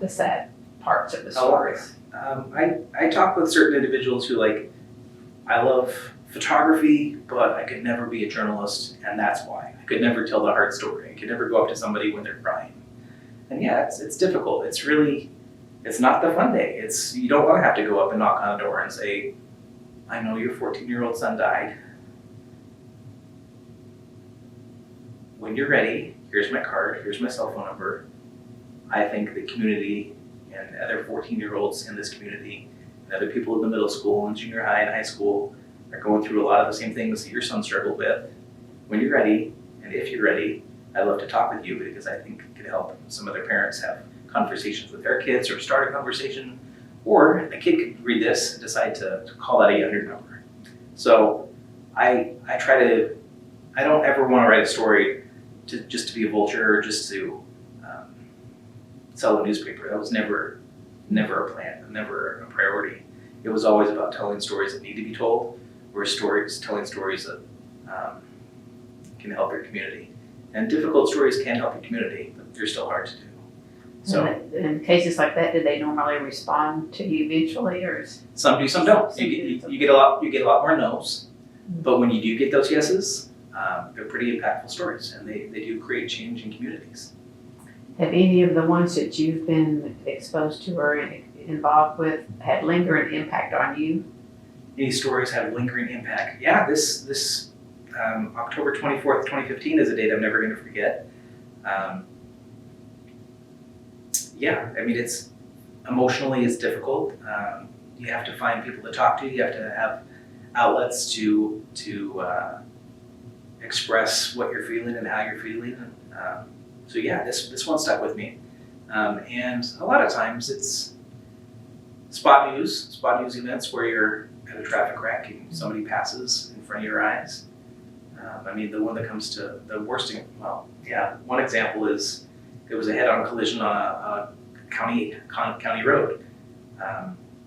Speaker 1: parts of the stories.
Speaker 2: I talk with certain individuals who I love photography, but I could never be a journalist, and that's why. I could never tell the hard story. I could never go up to somebody when they're crying. And yeah, it's difficult. It's not the fun day. You don't want to have to go up and knock on a door and say, I know your 14-year-old son died. When you're ready, here's my card, here's my cell phone number. I think the community and other 14-year-olds in this community and other people in the middle school and junior high and high school are going through a lot of the same things that your son struggled with. When you're ready, and if you're ready, I'd love to talk with you because I think it could help some other parents have conversations with their kids or start a conversation, or a kid could read this and decide to call that 800 number. So I don't ever want to write a story just to be a vulture or just to sell a newspaper. That was never a plan, never a priority. It was always about telling stories that need to be told, or telling stories that can help your community. And difficult stories can help your community, but they're still hard to do. So
Speaker 1: in cases like that, do they normally respond to you eventually, or
Speaker 2: some do, some don't. You get a lot more no's, but when you do get those yeses, they're pretty impactful stories, and they do create change in communities.
Speaker 1: Have any of the ones that you've been exposed to or involved with had lingering impact on you?
Speaker 2: Any stories have lingering impact? Yeah, this October 24th, 2015 is a date I'm never going to forget. Yeah, I mean, it's difficult. You have to find people to talk to. You have to have outlets to express what you're feeling and how you're feeling. So yeah, this one stuck with me. And a lot of times it's spot news events where you're at a traffic wreck and somebody passes in front of your eyes. I mean, the one that comes to the worst, one example is it was a head-on collision on a county road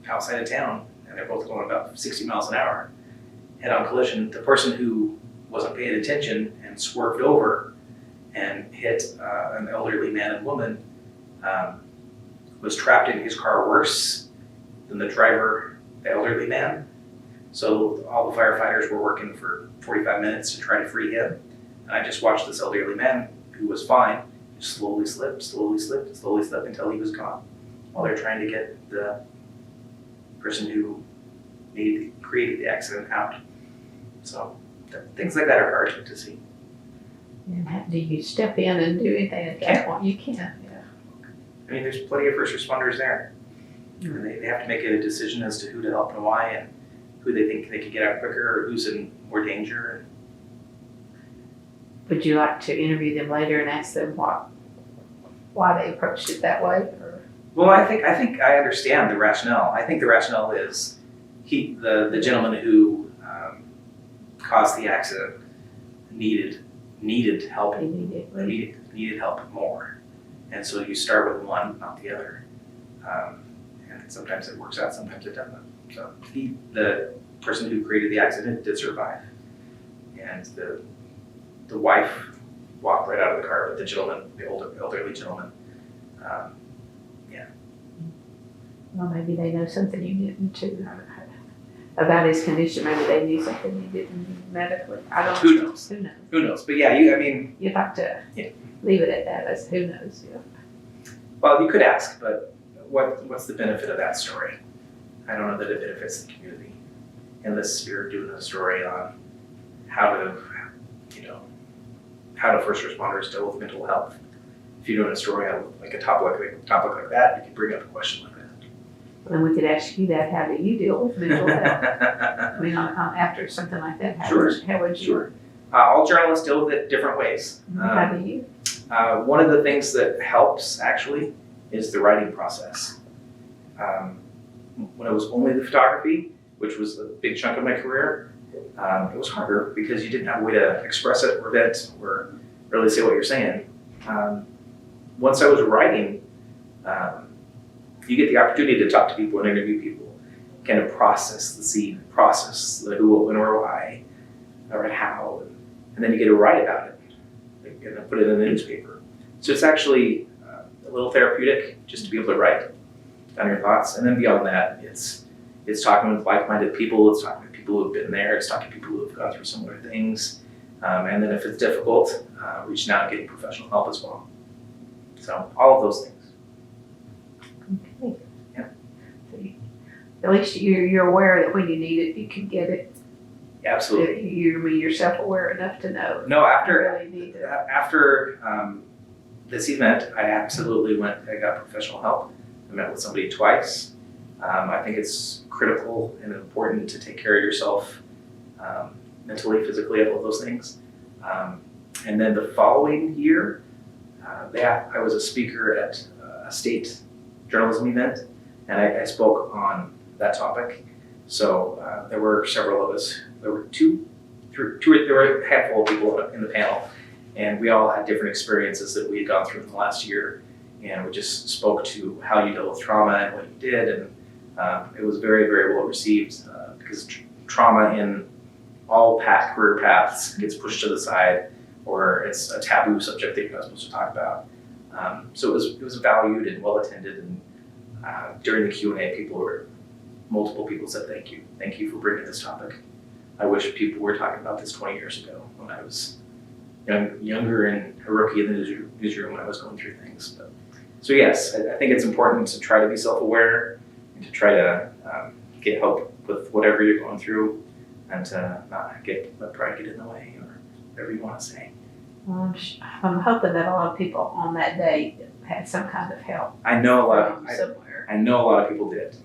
Speaker 2: outside of town, and they're both going about 60 miles an hour. Head-on collision. The person who wasn't paying attention and swerved over and hit an elderly man and woman was trapped in his car worse than the driver, the elderly man. So all the firefighters were working for 45 minutes to try to free him. And I just watched this elderly man who was fine slowly slip until he was gone while they're trying to get the person who created the accident out. So things like that are hard to see.
Speaker 1: And do you step in and do anything at that point? You can't, yeah.
Speaker 2: I mean, there's plenty of first responders there. And they have to make a decision as to who to help and why, and who they think they can get out quicker, or who's in more danger.
Speaker 1: Would you like to interview them later and ask them why they approached it that way? Or?
Speaker 2: Well, I think I understand the rationale. I think the rationale is the gentleman who caused the accident needed help. Needed help more, and so you start with one, not the other. And sometimes it works out, sometimes it doesn't. So the person who created the accident did survive, and the wife walked right out of the car, but the gentleman, the elderly gentleman,
Speaker 1: Well, maybe they know something you didn't too about his condition. Maybe they knew something you didn't medically. I don't know.
Speaker 2: Who knows?
Speaker 1: Who knows?
Speaker 2: Who knows? But yeah,
Speaker 1: You'd have to leave it at that. As who knows? Yeah.
Speaker 2: Well, you could ask, but what's the benefit of that story? I don't know that it benefits the community, unless you're doing a story on how to first responders deal with mental health. If you're doing a story on like a topic like that, you can bring up a question like that.
Speaker 1: Then we could ask you that. How do you deal with mental health? I mean, after something like that, how would you?
Speaker 2: Sure. All journalists deal with it different ways.
Speaker 1: How do you?
Speaker 2: One of the things that helps actually is the writing process. When it was only the photography, which was a big chunk of my career, it was harder because you didn't have a way to express it or vent or really say what you're saying. Once I was writing, you get the opportunity to talk to people and interview people, kind of process the scene, process the who, what, when, or why, or how, and then you get to write about it and then put it in the newspaper. So it's actually a little therapeutic just to be able to write down your thoughts. And then beyond that, it's talking with like-minded people, it's talking with people who have been there, it's talking to people who have gone through similar things. And then if it's difficult, reaching out and getting professional help as well. So all of those things.
Speaker 1: Okay.
Speaker 2: Yeah.
Speaker 1: So at least you're aware that when you need it, you can get it.
Speaker 2: Absolutely.
Speaker 1: You're self-aware enough to know.
Speaker 2: No, after
Speaker 1: you really need to.
Speaker 2: This event, I absolutely I got professional help. I met with somebody twice. I think it's critical and important to take care of yourself mentally, physically, all of those things. And then the following year, I was a speaker at a state journalism event, and I spoke on that topic. So there were several of us. There were there were a handful of people in the panel, and we all had different experiences that we had gone through in the last year. And we just spoke to how you dealt with trauma and what you did, and it was very, very well received because trauma in all career paths gets pushed to the side, or it's a taboo subject that you're not supposed to talk about. So it was valued and well attended, and during the Q&A, multiple people said thank you for bringing this topic. I wish people were talking about this 20 years ago when I was younger and a rookie in the newsroom when I was going through things. But, so yes, I think it's important to try to be self-aware and to try to get help with whatever you're going through, and to not let pride get in the way, or whatever you want to say.
Speaker 1: Well, I'm hoping that a lot of people on that day had some kind of help.
Speaker 2: I know a lot.
Speaker 1: Somewhere.
Speaker 2: I know a lot of people did.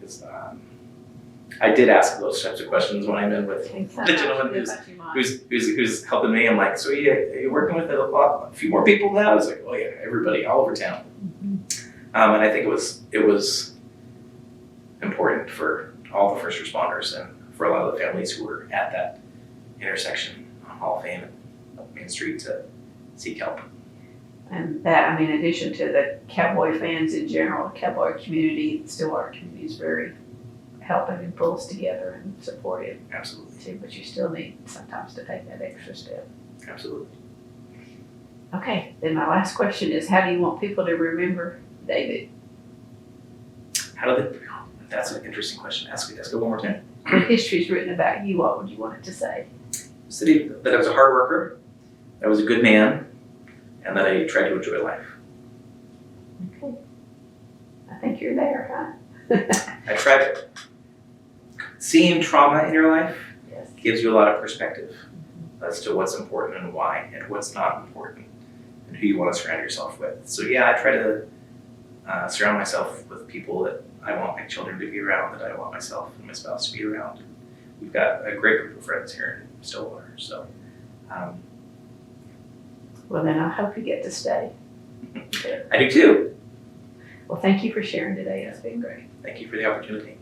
Speaker 2: I did ask those types of questions when I'm in with the gentleman who's helping me. I'm like, so are you working with a few more people now? It's like, oh yeah, everybody all over town.
Speaker 1: Mm-hmm.
Speaker 2: And I think it was important for all the first responders and for a lot of the families who were at that intersection on Hall of Fame and Main Street to seek help.
Speaker 1: And that, in addition to the cowboy fans in general, the cowboy community, the Stillwater community is very helping and pull us together and supportive.
Speaker 2: Absolutely.
Speaker 1: But you still need sometimes to take that extra step.
Speaker 2: Absolutely.
Speaker 1: Okay, then my last question is, how do you want people to remember David?
Speaker 2: That's an interesting question. Ask it one more time.
Speaker 1: When history is written about you, what would you want it to say?
Speaker 2: That I was a hard worker, that I was a good man, and that I tried to enjoy life.
Speaker 1: Okay. I think you're there, huh?
Speaker 2: I tried it. seeing trauma in your life
Speaker 1: Yes.
Speaker 2: gives you a lot of perspective as to what's important and why, and what's not important, and who you want to surround yourself with. So yeah, I try to surround myself with people that I want my children to be around, that I want myself and my spouse to be around. We've got a great group of friends here in Stillwater, so
Speaker 1: Well, then I hope you get to stay.
Speaker 2: I do too.
Speaker 1: Well, thank you for sharing today. It's been great.
Speaker 2: Thank you for the opportunity.